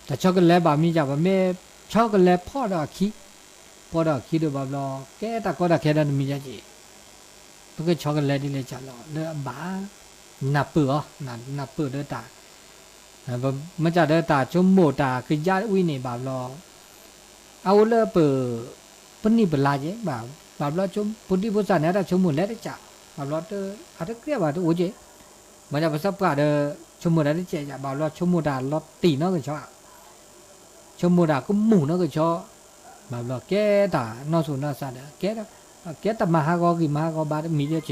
แต่ช็อกโกแลตบ่ามีจ้ะบ่แม่ช็อกโกแลตพอดอกขี้doบ่บ่แกตาก็ตาแค่นั้นมีจ้ะจิพวกช็อกโกแลตนี่เลยจ้ะแล้วบ่านับเปอ๋อนับเปเด้อตาบ่มันจะเด้อตาชมโมตาคือยาอุ้ยนี่บ่บ่เอาเลเปปนิบลาเจบ่บ่ชมปุติพุทธะเนี่ยตาชมโมแล้วจ้ะบ่ลอตอะตะเกรียบ่โอเจมันจะประสบกะเดชมโมดาได้เจจ้ะบ่ลอชมโมดาลอตตีเนาะก็ชอชมโมดาก็หมู่เนาะก็ชอบ่ลอแกตาเนาะสุนาซะเดแกตมหากอกิมหากอบามีเจ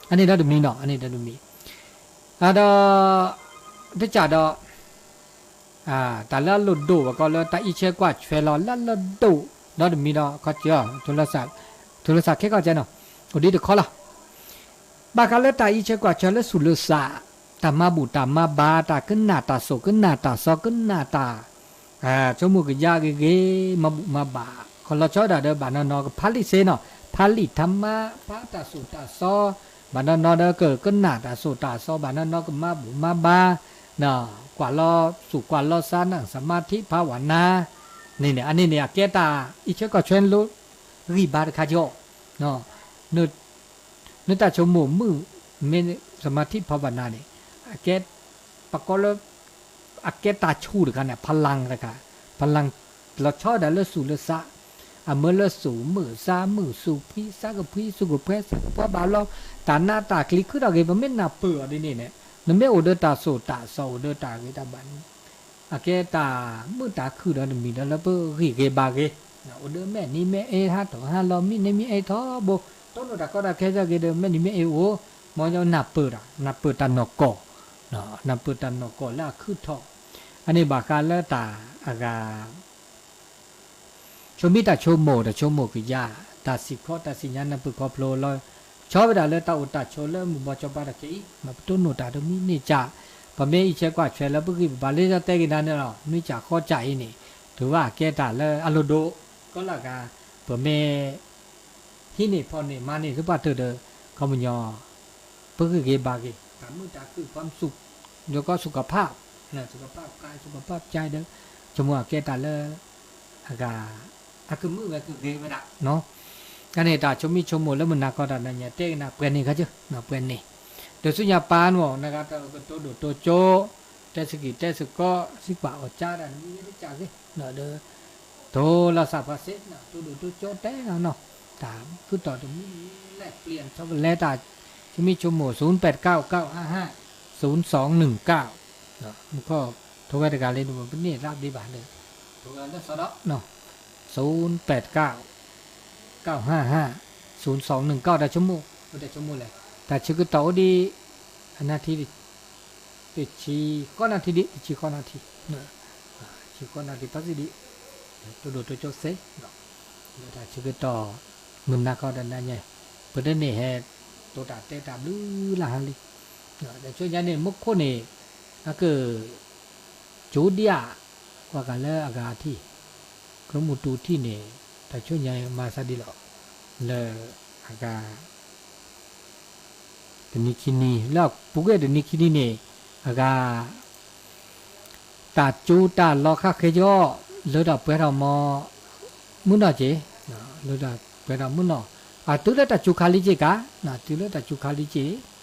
อันนี้ดมีเนาะอันนี้ดมีอะดอตะจาดอตาละลุดโดบ่ก็ลอตาอีเชกว่าชวยลอละละโดเนาะดมีเนาะก็จ้ะโทรศัพท์แค่ก็เจเนาะโอดีเดขอละบากาเลตาอีเชกว่าชะเลสุลสาตามาบุตามาบาตาขึ้นหน้าตาโซขึ้นหน้าตาซอขึ้นหน้าตาจมูกยาเกมาบุมาบาคนละชอดาเดบานนอก็พาลิเซเนาะพาลิธรรมะพาตาสุตาซอบานนอเดเกิดขึ้นหน้าตาสุตาซอบานนอก็มาบุมาบาเนาะกว่าลอสุกว่าลอซานั่งสมาธิภาวนานี่เนี่ยอันนี้เนี่ยแกตาอีเชกว่าชวนรู้รีบาคาโยเนาะนึกตาชมมือเมสมาธิภาวนาเนี่ยแกปะก็แล้วแกตาชูดกันเนี่ยพลังเลยค่ะพลังเราชอบแต่เลือสูเลือซะเมื่อเลือสูมือซามือสูพี่ซากับพี่สูกับเพสเพราะบาเราตาหน้าตาคลิกขึ้นอะไรมันไม่น่าเปื่อดิเนี่ยนั่นไม่โอเดตาโซตาโซเดตาเกตาบันแกตามือตาคือเรามีแล้วเปื่อกี่เกบาเกโอเดแม่นี่แม่เอฮะต่อฮะเรามีในมีเอท้อโบต้นตะก็ตะแค่จะเกเดแม่นี่แม่เอโอมอจะนับเปิดนับเปิดตานกกเนาะนับเปิดตานกกแล้วคือทออันนี้บากาแล้วตาอากาชมิตาชมโมตะชมโมคือยาตาสิขอตาสิญาณปุขอโพลลอยชอบเวลาแล้วตาอุตตะโชเลมุบจบาตะกีมาต้นโนตาตมีนี่จ้าปะเมอีเชกว่าเชลปุกิบาเลจะเตกินนั่นเนาะนี่จ้าข้อใจนี่ถือว่าแกตาแล้วอโลโดก็ละกาปะเมที่นี่พอนี่มานี่คือว่าเธอเด้อเขามันยอเพื่อเก็บบาเกตามมือตาคือความสุขแล้วก็สุขภาพนะสุขภาพกายสุขภาพใจเด้อจมูกแกตาเลยอากาคือมือก็คือเกไม่ได้เนาะกันนี่ตาชมิชมโมแล้วมันนักก็ได้เนี่ยเต้นะเปลี่ยนนี่เขาจ้ะนะเปลี่ยนนี่เดี๋ยวสุญญาปานวะนะครับตัวดูตัวโจเตสกิเตสก็สิบ่าวจ้าดันนี่ได้จ้าสิเนาะเด้อโทรศัพท์ภาษาเนาะตัวดูตัวโจเต้เนาะถามคือต่อตรงนี้แลกเปลี่ยนชอบแลตาชมิชมโม0899550219เนาะมันก็โทรไปการเล่นดูมันนี่รับดีบาทเลยโทรกันได้สะดอกเนาะ0899550219ได้ชั่วโมง แต่ชั่วโมงเลยแต่ชื่อก็ต่อดีนาทีดิชีก็นาทีดิชีก็นาทีเนอะชีก็นาทีปัสสิดิตัวโดตัวโจเซ่เนาะแต่ชื่อก็ต่อมึงนักก็ดันนั่นไงประเด็นนี่เหตุตัวตัดเตะตัดลื้อละฮันลิเนาะแต่ช่วงนี้เนี่ยมุกคนนี่ก็คือจูเดียว่ากันแล้วอากาศที่กรมอุตุที่เนี่ยแต่ช่วงนี้มาซาดิหรอเลยอากาศเดนิคินีแล้วปุ๊กเดนิคินีเนี่ยอากาตาจูตาลอคาเคยอเลือดเปรามอมุนอ่ะเจเลือดเปรามมุนอ่ะตุเลตาจูคาลิเจกะนะตุเลตาจูคาลิเจ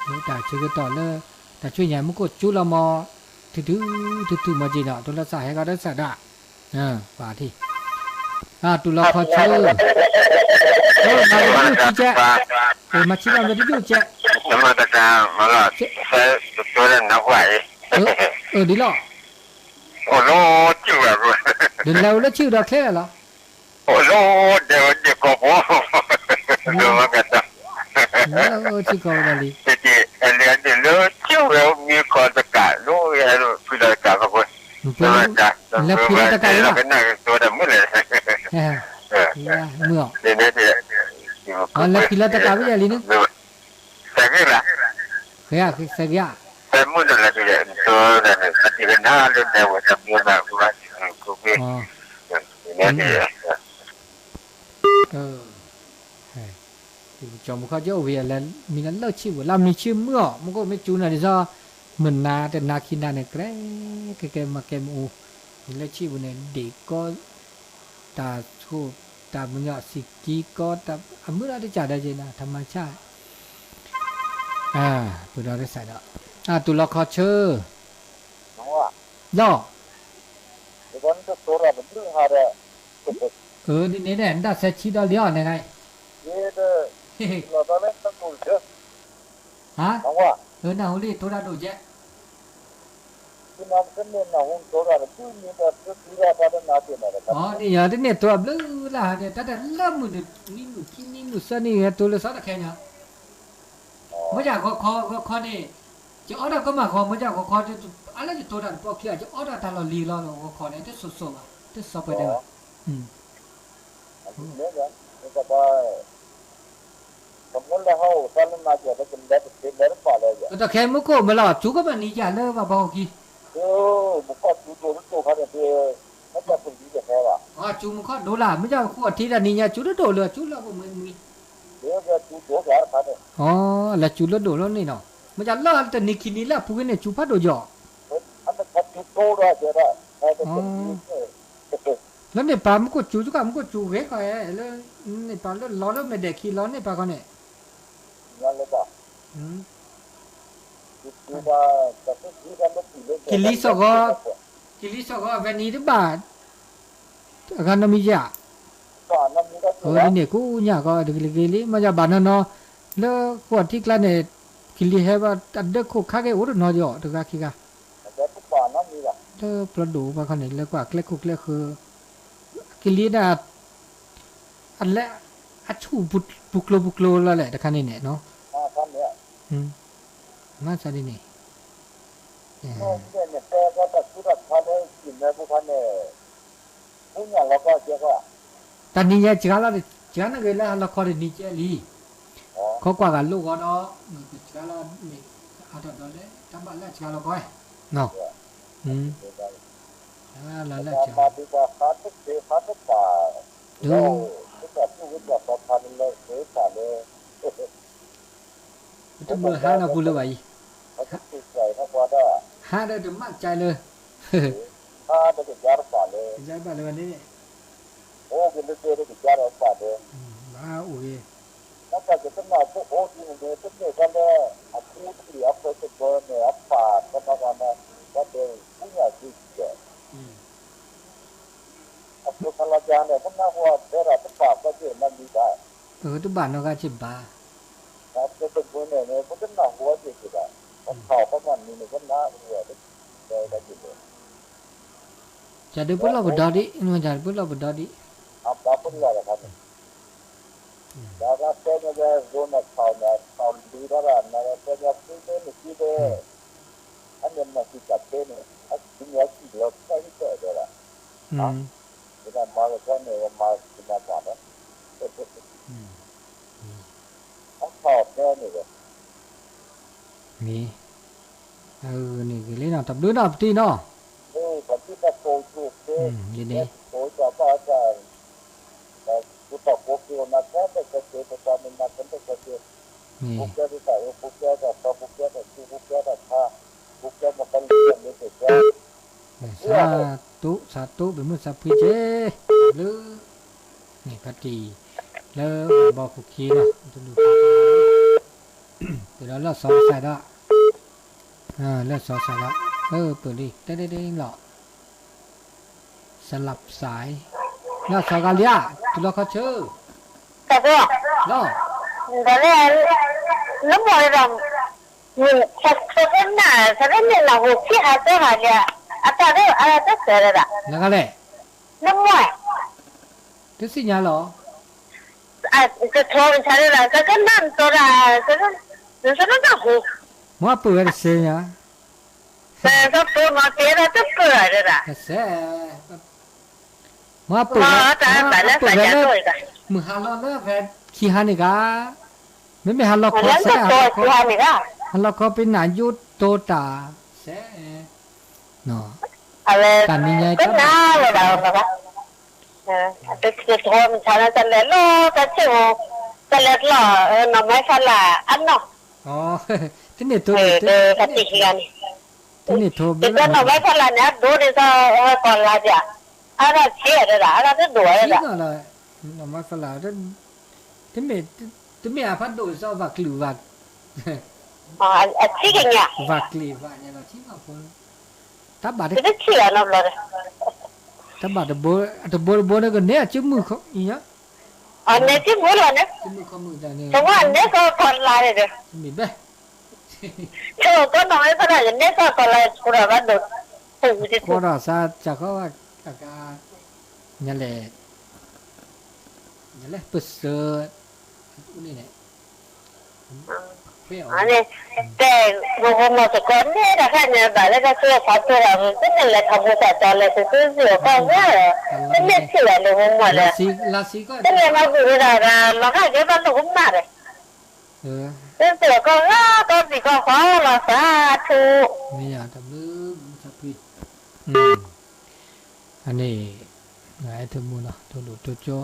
เลือดชื่อก็ต่อเลยแต่ช่วยยังมุกจูละมอถือมาจีเนาะตุลสายก็ได้สักอ่ะป่าที่ตุลคอชื่อมาดูที่เจมาชี้เราดูที่เจนมัสการมาละใช้ตัวเล่นนักไหวดีหรอโอ้โหจิ้วแบบเดี๋ยวเราชื่อเราแค่เหรอโอ้โหเดี๋ยวก็พอดูมากันจ้ะชื่อก็ได้เลยจริงๆเรื่องจิ้วแล้วมีคนตะการรู้อะไรพิจารณาครับผมแล้วพิจารณาแล้วเป็นนักตัวดำมือเลยเมื่อเดี๋ยวแล้วพิจารณาวิจัยนี่แต่ก็ละเฮ้ยคือสักอย่างแต่มุ่งแต่ละตัวนั่นปฏิบัติหน้าเรื่องเดียวกับเรื่องแบบว่ากูเป็นเนี่ยจอมเขาจะเอาเวียแล้วมีนั้นเลิกชื่อเรามีชื่อเมื่อมันก็ไม่จูนอะไรซะเหมือนนาแต่นาคินาเนี่ยแกล้แกมาแกมูเลิกชื่อเนี่ยเด็กก็ตาทูตามันก็สิกีก็ตาเมื่อได้จ่าได้เจนะธรรมชาติปุเราได้ใส่แล้วตุลาคอเชอร์ย่อนี่เนี่ยได้เสร็จชีดอลย่อยังไงฮะน่าหุ่นดีตัวนั้นดูเจ๊นี่อย่างนี้ตัวบลูล่ะเนี่ยแต่ละมุนนี่มุกินี่มุสนี่ตัวละสักแค่เนี่ยไม่ใช่คอนี่จะออดก็มาคอไม่ใช่คอจะอะไรจะตัวนั้นพอขี้จะออดตลอดลีลอคอเนี่ยจะสุดๆจะสอบไปได้แต่แค่มุกก็ไม่หล่อจูก็มันนี่จะเลิกว่าบอกกี่มุกก็จูเขาเนี่ยไม่จะเป็นดีแต่แค่ว่าจูมุกก็ดูล่ะไม่ใช่คู่อาทิตย์นี้เนี่ยจูโดเลยจูแล้วก็มีแล้วจูแล้วโดแล้วนี่เนาะไม่ใช่ล่ะแต่นี่คิดนี่แหละพวกนี้จูพัดโดจ่อแล้วเนี่ยปามุกก็จูจุกมุกก็จูเว้ยก็แล้วเนี่ยปาแล้วล้อแล้วไม่เด็กขี้ล้อเนี่ยปาก็เนี่ยกิลิสก็เวนีดิบากันนมิจ้าเนี่ยกูเนี่ยก็กิลิมาจากบ้านนอแล้วขวดที่กลางเนี่ยกิลิให้ว่าอันเด็กคุกข้าแกอุดนอจ่อตัวกี้ก็แล้วปลาดูมาคนนี้แล้วก็เล็กคุกเล็กคือกิลิน่ะอันละอัดชูบุกโลแล้วแหละแต่คันนี้เนี่ยเนาะมาซะดินี่ตอนนี้เนี่ยจ้าละเกล้าละครนี่เจลีเขากว่ากันลูกก็เนาะจ้าละนี่อาตอนนี้ทำบ้านแล้วจ้าละก้อยเนาะละจ้าดูจะเมื่อหาเราพูดเลยว่าหาได้ถึงมากใจเลยใจบ้านเลยวันนี้โอ้กินได้เจอได้ใจเราบ้านเลยโอเคนักการจะต้องมาพวกโอ้ที่มันเนี่ยต้องเนี่ยกันเลยอัดพูดที่อัพตัวตัวเนี่ยอัพป่าก็ทำงานนะก็เดินผู้ใหญ่ที่เจออัพตัวพลังงานเนี่ยต้องน่าหัวเดี๋ยวเราต้องป่าก็เจอมันดีได้ทุกบ้านเราก็จิบบ้าครับจะเป็นคนเนี่ยมันก็น่าหัวเจอได้ข่าวประมาณนี้มันก็น่าหัวได้จิบเลยจะได้พูดเราบดดิมันจะพูดเราบดดิapa pun lah kan. Dalam saya juga zona tahun เอาดีแล้วล่ะนะแต่ยังไม่ได้ไม่ได้อันนี้มันคือจับเป็นอันนี้เนี่ยที่เราใช้เจอเดี๋ยวละเดี๋ยวมาแล้วก็เนี่ยมาที่มาจับอ่ะอันสอบแน่นี่เลยนี่นี่คือเรื่องตับดื้อหน่อยตีเนาะตอนที่จะโตจุกนี่นี่โตจะก็จะแต่กูตอบโอเคนะแค่แต่จะเจอแต่ตอนนี้นะฉันจะเจอบุกเกอร์ที่ใส่บุกเกอร์แต่บุกเกอร์แต่ที่บุกเกอร์แต่ถ้าบุกเกอร์มันเป็นเรื่องนี้เสร็จแล้วสาธุเป็นมือสับพิเจหรือนี่กติแล้วบอกคุกคีเนาะจะดูเดี๋ยวเราสอนใส่ละเลือดสอนใส่ละเปิดดิได้หรอสลับสายแล้วสกัลยาตัวเราเขาชื่อแต่ก็เนาะแต่เนี่ยแล้วบอกเรา사람은 나고 피하자 하냐 아까도 알아듣어라 나가래 너무 됐으냐로 그 좋은 자리라 그건 돌아 그건 너는 나고 뭐 뿌려 세냐 그래서 또뭐 때라 듣고라 됐어 뭐 뿌려 뭐 할로는 왜 기하니가ไม่ฮัลโหลขอแซ่ฮัลโหลขอเป็นอายุโตตาแซ่เนาะการนี้ไงก็น่าเลยเราแบบแต่คือโทรมันช้าจะเล่นโลก็ชิวจะเล่นหล่อหน่อไม้ฝรั่งอันเนาะอ๋อที่นี่โทรปฏิกิริยาที่นี่โทรแต่หน่อไม้ฝรั่งเนี่ยดูดิซะก่อนละจ้ะอะไรเชี่ยเลยล่ะอะไรจะดูเลยล่ะหน่อไม้ฝรั่งที่ไม่อาพัดดูซะวักหรือวักที่กันเนี่ยวักหรือวักเนี่ยเราที่มาพูดถ้าบาดจะเชี่ยน้ำเลยถ้าบาดโบเนี่ยก็เนี่ยจิ้มมือเขาอีเนี้ยเนี่ยจิ้มมือเลยเนี่ยจิ้มมือเขามือแต่เนี่ยแต่ว่าเนี่ยก็ก่อนลายเลยมีไหมเชื่อก็น้อยขนาดนี้ก็ก่อนลายคุณอะไรดูก็เราซาจากเขาว่าอาการเนี่ยแหละเปิดเสือนี่แหละอันนี้แต่บุคคลมาสักคนเนี่ยถ้าแค่เนี่ยแบบแล้วก็เชื่อฟังตัวเราก็นี่แหละทำให้แต่ตอนแรกคือเสือก็ว่าไม่ไม่เชื่อเลยผมหมดเลยแต่เนี่ยมาดูได้เราก็เดี๋ยวมันถูกมาเลยเสือก็ว่าก็สิก็ขอเราสาธุไม่อยากทำลืมสักทีอันนี้ไงเธอมูนะตัวดูตัวโจ้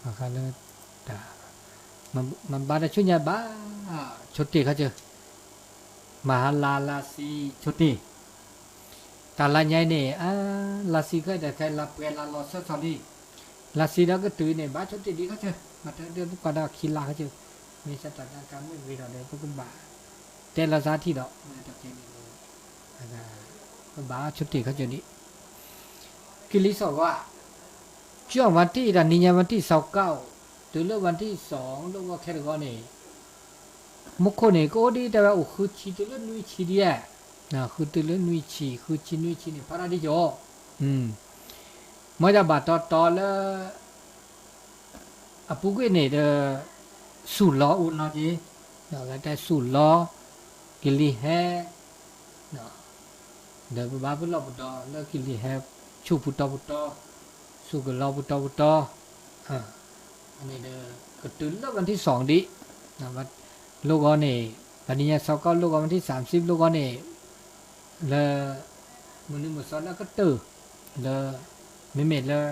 มาคันเลยด่ามันบาดชุนยาบ้าชุดที่เขาเจอมหาลาสีชุดที่แต่ละไงเนี่ยลาสีก็ได้แค่ลาเปลาลอสซอดีลาสีแล้วก็ตื่นเนี่ยบ้าชุดที่ดีเขาเจอมาเดินก็ได้คิดลาเขาเจอมีสถานการณ์ไม่มีอะไรพวกคุณบ้าแต่ละสาที่ดอกไม่ต้องเจอเนี่ยบ้าชุดที่เขาเจอนี่กิลิสว่าช่วงวันที่ดันนี้วันที่29ตัวเลือกวันที่2ลูกว่าแค่ก็นี่มุขคนนี่ก็ดีแต่ว่าคือชีตัวเลือกนุ้ยชีเดียนะคือตัวเลือกนุ้ยชีคือชีนุ้ยชีนี่พาราดิโยเมื่อจะบาดต่อแล้วปุกนี่เดสูล้ออุนนะจีเนาะแต่สูล้อกิลิแฮเนาะเดี๋ยวบ้าพุ่งล้อปุตตอแล้วกิลิแฮชูปุตตอสูกล้อปุตตออันนี้ก็ตื่นแล้ววันที่2ดินะว่าลูกนี่วันนี้สก็ลูกวันที่30ลูกนี่แล้วมื้อนี้มื้อ2แล้วก็ตื่นแล้วไม่แล้ว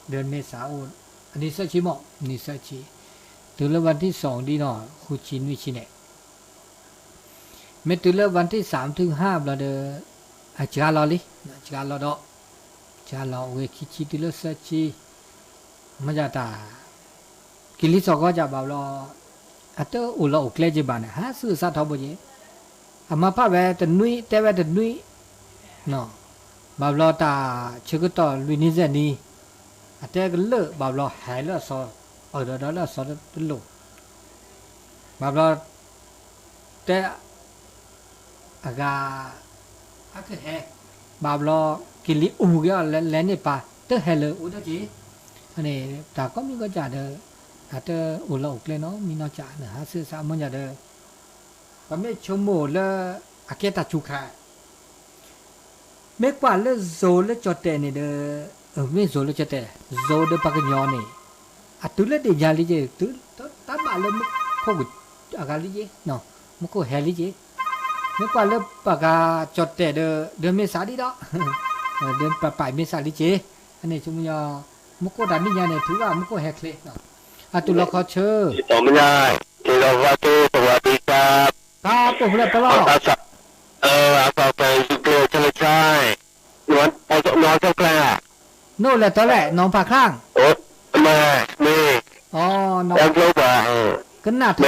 เดือนเมษายนอันนี้สักชิหมอนี่สักชิตื่นแล้ววันที่2ดิเนาะคูชินวิชิเน่ไม่ตื่นแล้ววันที่3ถึง5แล้วอาจารย์ลอลิอาจารย์ลอดอาจารย์ลอเวคิชิตื่นแล้วสักชิมาจากตากิลิสก็จะบอกเราอัตอุลาอุเคลจิบานฮะสื่อสารทบจีอามาพาเวตนุยเตเวตนุยเนาะบอกเราตาเชื่อต่อลุยนิเจนีอัตก็เลิกบอกเราหายแล้วสอเดี๋ยวแล้วสอตุลุบอกเราแต่อากาอักเฮบอกเรากิลิอูเกลเล่นนี่ป่ะเตเฮเลอุดจีอันนี้ตาก็มีก็จ่าเด้ออาจจะอุลาอุกเลยเนาะมีนอจ่าเนอะหาซื้อสามมันจะเด้อ ปะเมชโมละอาเกตาจูคาเมกว่าละโซละจอเตนี่เด้อเมโซละจอเตโซเดปากญอนี่อะตุละเดญาลิเจตุตาบาละมโคกอากาลิเจเนาะมโคเฮลิเจเมกว่าละปากาจอเตเดเมซาดิดอเดินปะปายเมซาลิเจอันนี้ชุมยอมโคดานิญาเนี่ยถือว่ามโคเฮเคลเนาะอะตุละขอเชอตอมยายเจรวาโตสวัสดีครับครับผมละตลอดอาไปสุเกลือชลชัยนวลไอ้นอนเจ้ากล้าโน่นแหละตอนแรกน้องผาข้างโอ๊มาเมอ๋อน้องยังโลบ่าก็น่าเม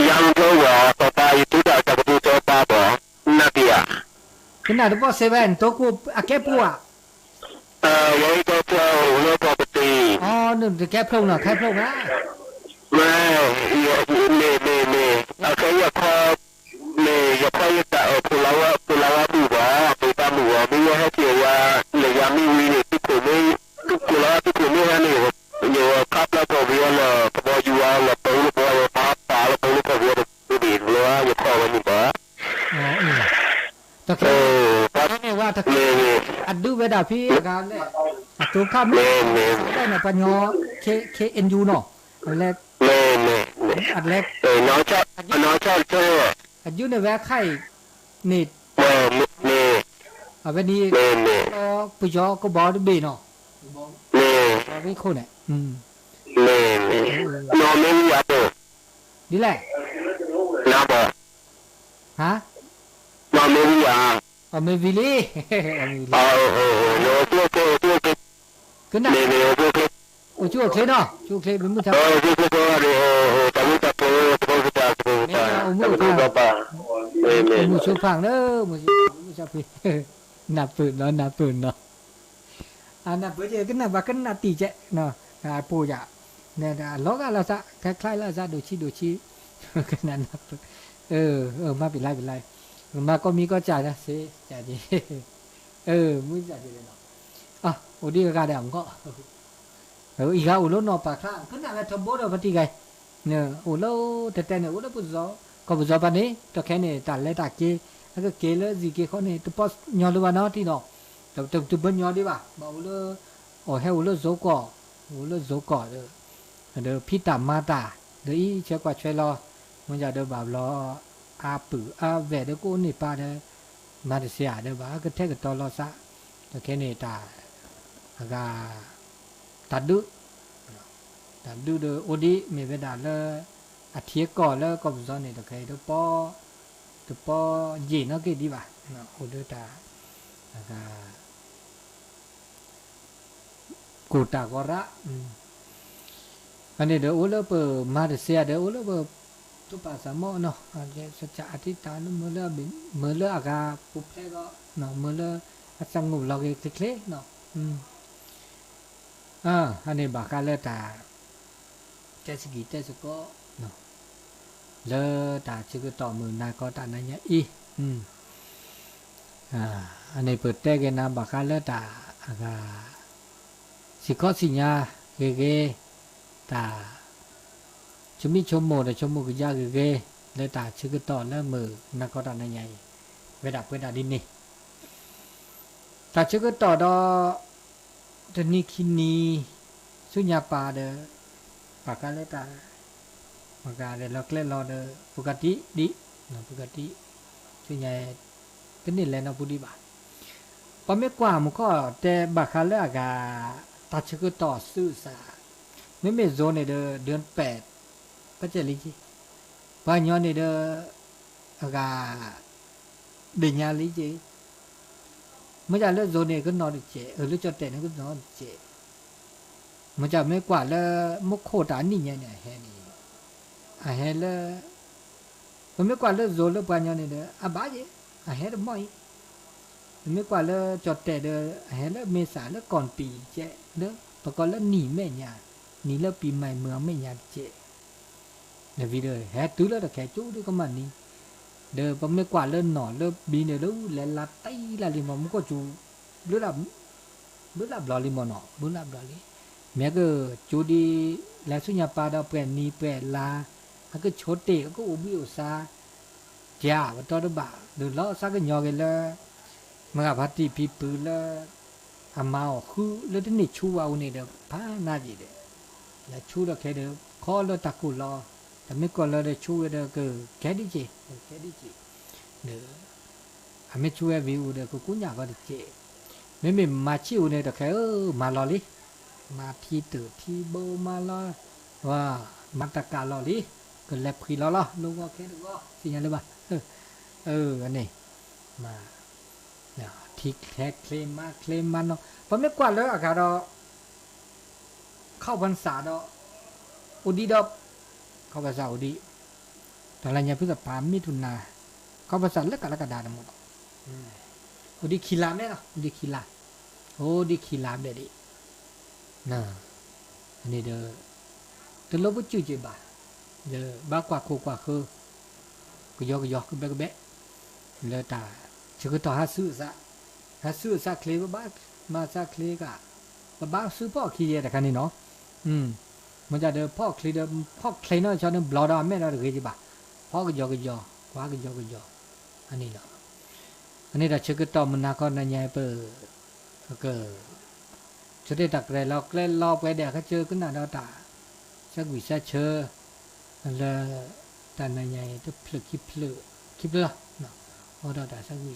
ยังโลบ่าต่อไปทุกอย่างจะดูจอตาบ่นาเดียก็น่าจะพอเซเว่นตัวกูอาแกปัวยังก็เจ้าโลปกติอ๋อนึ่งจะแกพลงเนาะแกพลงนะไม่เมเอาแค่อย่าพออย่าพออย่าแต่ปุระวะบูบ่ปูตาหมูไม่ว่าให้เกี่ยวว่าเลยยังไม่วีเนี่ยที่ผมไม่ปุระที่ผมไม่ให้เนี่ยอยู่ครับแล้วพอวิวละพออยู่ละตัวลูกพอปาแล้วตัวลูกพอวิวดูดีเลยว่าอย่าพอวันนี้บ่อ๋อตะเกียบตอนนี้ว่าตะเกียบอัดดูเวดาพี่กันเลยตัวข้ามได้เนี่ยปัญญาเคเอ็นยูเนาะแล้วอัดเล็กน้องชอบเจ้าอัดยูในแวะไข่นี่เอาไปนี่ปุยก็บอกได้บีเนาะไม่คนเนี่ยน้องไม่อยากดูดีแหละน้าบอกฮะน้องไม่อยากไม่วิลี่น้องตัวก็น่ะโอ้ชั่วเคเนาะชั่วเคเป็นมุทะชั่วเคตะมุตะโตมุชั่วฟังเด้อมุชั่วพี่นับปืนเนาะนับปืนเจอกันนะว่ากันนาตีเจเนาะปูจะเนี่ยล้อกอะไรซะคล้ายๆแล้วซะดูชีกันนั้นนับมาเป็นไรมาก็มีก็จ่ายนะเสียจ่ายดีมึงจ่ายดีเลยเนาะอ่ะโอ้ดีก็ได้ผมก็อีกอ่ะอุโลนอปากข้างขึ้นอะไรทบเราปฏิไงเนี่ยอุโลแต่เนี่ยอุโลปุจจ์ก็ปุจจ์ปานนี้ตัวแค่เนี่ยตัดเลยตัดเกย์แล้วก็เกย์แล้วจีเกย์เขาเนี่ยตัวพอย้อนดูว่าเนาะที่เนาะตัวเป็นย้อนดีป่ะบอกอุโลให้อุโลโจก่อเดี๋ยวพี่ตามมาตาเดี๋ยวอีเชื่อกว่าช่วยรอมันจะเดี๋ยวแบบรออาปืออาแหวเดี๋ยวกูนี่ป้าเดี๋ยวมาเสียเดี๋ยวบ้าก็แท้กับตอรอซะตัวแค่เนี่ยตาอากาตัดดูเดอโอดีมีเวลาเลยอาทิตย์ก่อนแล้วก็จะเนี่ยตัวใครตัวปอเย็นก็ดีป่ะนะโอดีตาอากากูตากระอันนี้เดี๋ยวโอเลเปอร์มาเสียเดี๋ยวโอเลเปอร์ทุกภาษาโมเนาะอันนี้สัจจะอธิษฐานเมื่อเลืออากาปุ๊บแค่ก็เนาะเมื่อเลือสงบเราเองคลิกเนาะอันนี้บากาเลตาเจสกีเจสก็เนาะเลตาชื่อต่อมือนาก็ตานั่นเนี่ยอันนี้เปิดแต่กันนะบากาเลตาอากาสิก็สิญาเกตาชมิชมโมแต่ชมโมกุยาเกเลตาชื่อต่อแล้วมือนาก็ตานั่นใหญ่เวดาดินนี่ตาชื่อต่อดอตอนนี้คินีสุญญาปาเดปากกาเลตาปากกาเดล็อกเล่รอเดปกติดินะปกติสุญญาเป็นนี่แหละนะพุทธิบาทพอไม่กว่ามันก็แต่บากาเลอากาตัดชื่อต่อสื่อสาไม่โซนในเดือน8ก็จะลิจิปานยอนในเดอากาเดียาลิจิมันจะเลือกโซนเนี่ยก็นอนเจเลือกจอดแต่เนี่ยก็นอนเจมันจะไม่กว่าแล้วมุกโคตานี่เนี่ยแฮนี่แฮแล้วมันไม่กว่าแล้วโซนแล้วปานยอนเนี่ยบ้าเจแฮแล้วไม่ไม่กว่าแล้วจอดแต่แฮแล้วเมษาแล้วก่อนปีเจเด้อประกอบแล้วหนีแม่ญาหนีแล้วปีใหม่เมืองแม่ญาเจในวิดีโอแฮตื้อแล้วแต่แค่จู้ด้วยก็มันนี่เด้อผมไม่กว่าเล่นหนอนเล่นบีเนี่ยแล้วแหละลาไตลาลิมมันก็จูเลือดลอลิมอนอบุลับลอลิแม้ก็จูดีแล้วสุญญาปาดาเปลี่ยนนีเปลี่ยนลา มันก็โชดเตะก็อุบิอุซาจ้าว่าตอดบ่าดูล้อซักก็ยอกันละมันก็พัดที่พี่ปืนละอามาคือแล้วที่นี่ชูเอาเนี่ยเด้อพาหน้าจีเด้อแล้วชูแล้วแค่เด้อขอแล้วตะกุลอแต่ไม่ก่อนแล้วเด้อชูเด้อก็แค่ดิเจเด้ออเมชูวิวเด้อก็กุญญาก็ดิเจไม่มาชิวเนี่ยแต่แค่มาลอลิมาพี่ตื่นที่โบมาลอว่ามาตะการลอลิก็แลบขี้ลอลูกก็แค่ดูก็สิยังเลยบ่อันนี้มาเนี่ยที่แท็กเคลมมันเนาะพอไม่กว่าเลยอากาศเราเข้าพรรษาเราอุดีดอกเข้าพรรษาอุดีตอนไรเนี่ยเพื่อพามิถุนาเข้าพรรษาเลิกกันแล้วก็ด่าหมดอุดีขีลามเนี่ยเนาะอุดีขีลาดีขีลามเด็ดน่ะอันนี้เด้อแต่เราไม่จู่ๆบ่าเด้อบ้ากว่าคือก็ยอกก็เบ๊ะเลยตาชื่อก็ต่อหาซื้อซะเคลบ้ามาซะเคลก็บ้าซื้อพ่อขี้เยแต่กันนี่เนาะมันจะเด้อพ่อเคลเนาะชอบเด้อบลอดไม่ได้เลยจีบ่าพ่อก็ยอกกว่าก็ยอกอันนี้เนาะอันนี้เราชื่อก็ต่อมันนาคอนนั่นใหญ่เปิดก็จะได้ตักไรเราเล่นรอบไปเดี๋ยวเขาเจอกันหน้าเราตาสักวิชาเชอแล้วแต่ในใหญ่จะพลึกคลิปเนาะพอเราตาสักวิ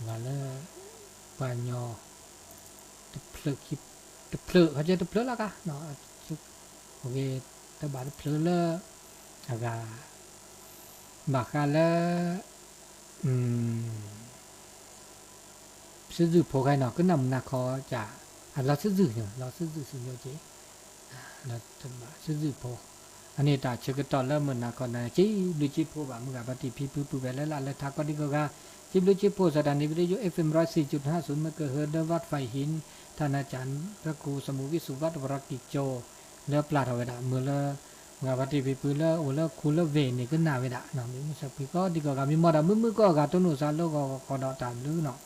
มาแล้วปานยอจะพลึกคลิปจะพลึกเขาจะพลึกแล้วกันเนาะโอเคแต่บาดพลึกแล้วอะไรบากกันแล้วซื้อพวกใครเนาะก็นำนาคอจากเราซื้อเนี่ยเราซื้อสิ่งเดียวจีเราจะมาซื้อพวกอันนี้ตาเชื่อกันตอนเริ่มเหมือนนาคอนะจีดูจีพวกแบบมึงกับปฏิพิปูไปแล้วทักก็ดีก็จีดูจีพวกสถานีวิทยุ FM 104.50เมกะเฮิรตซ์วัดไฟหินท่านอาจารย์พระครูสมุวิสุวัฒน์วรกิจโจแล้วปลาทวดาเมื่อละกับปฏิพิปูแล้วแล้วคูลเวนี่ก็น่าเวดาเนาะมีสักปีก็ดีก็มีมอดมือก็กับต้นอุสาโลก็ดอตามลื้อเนาะ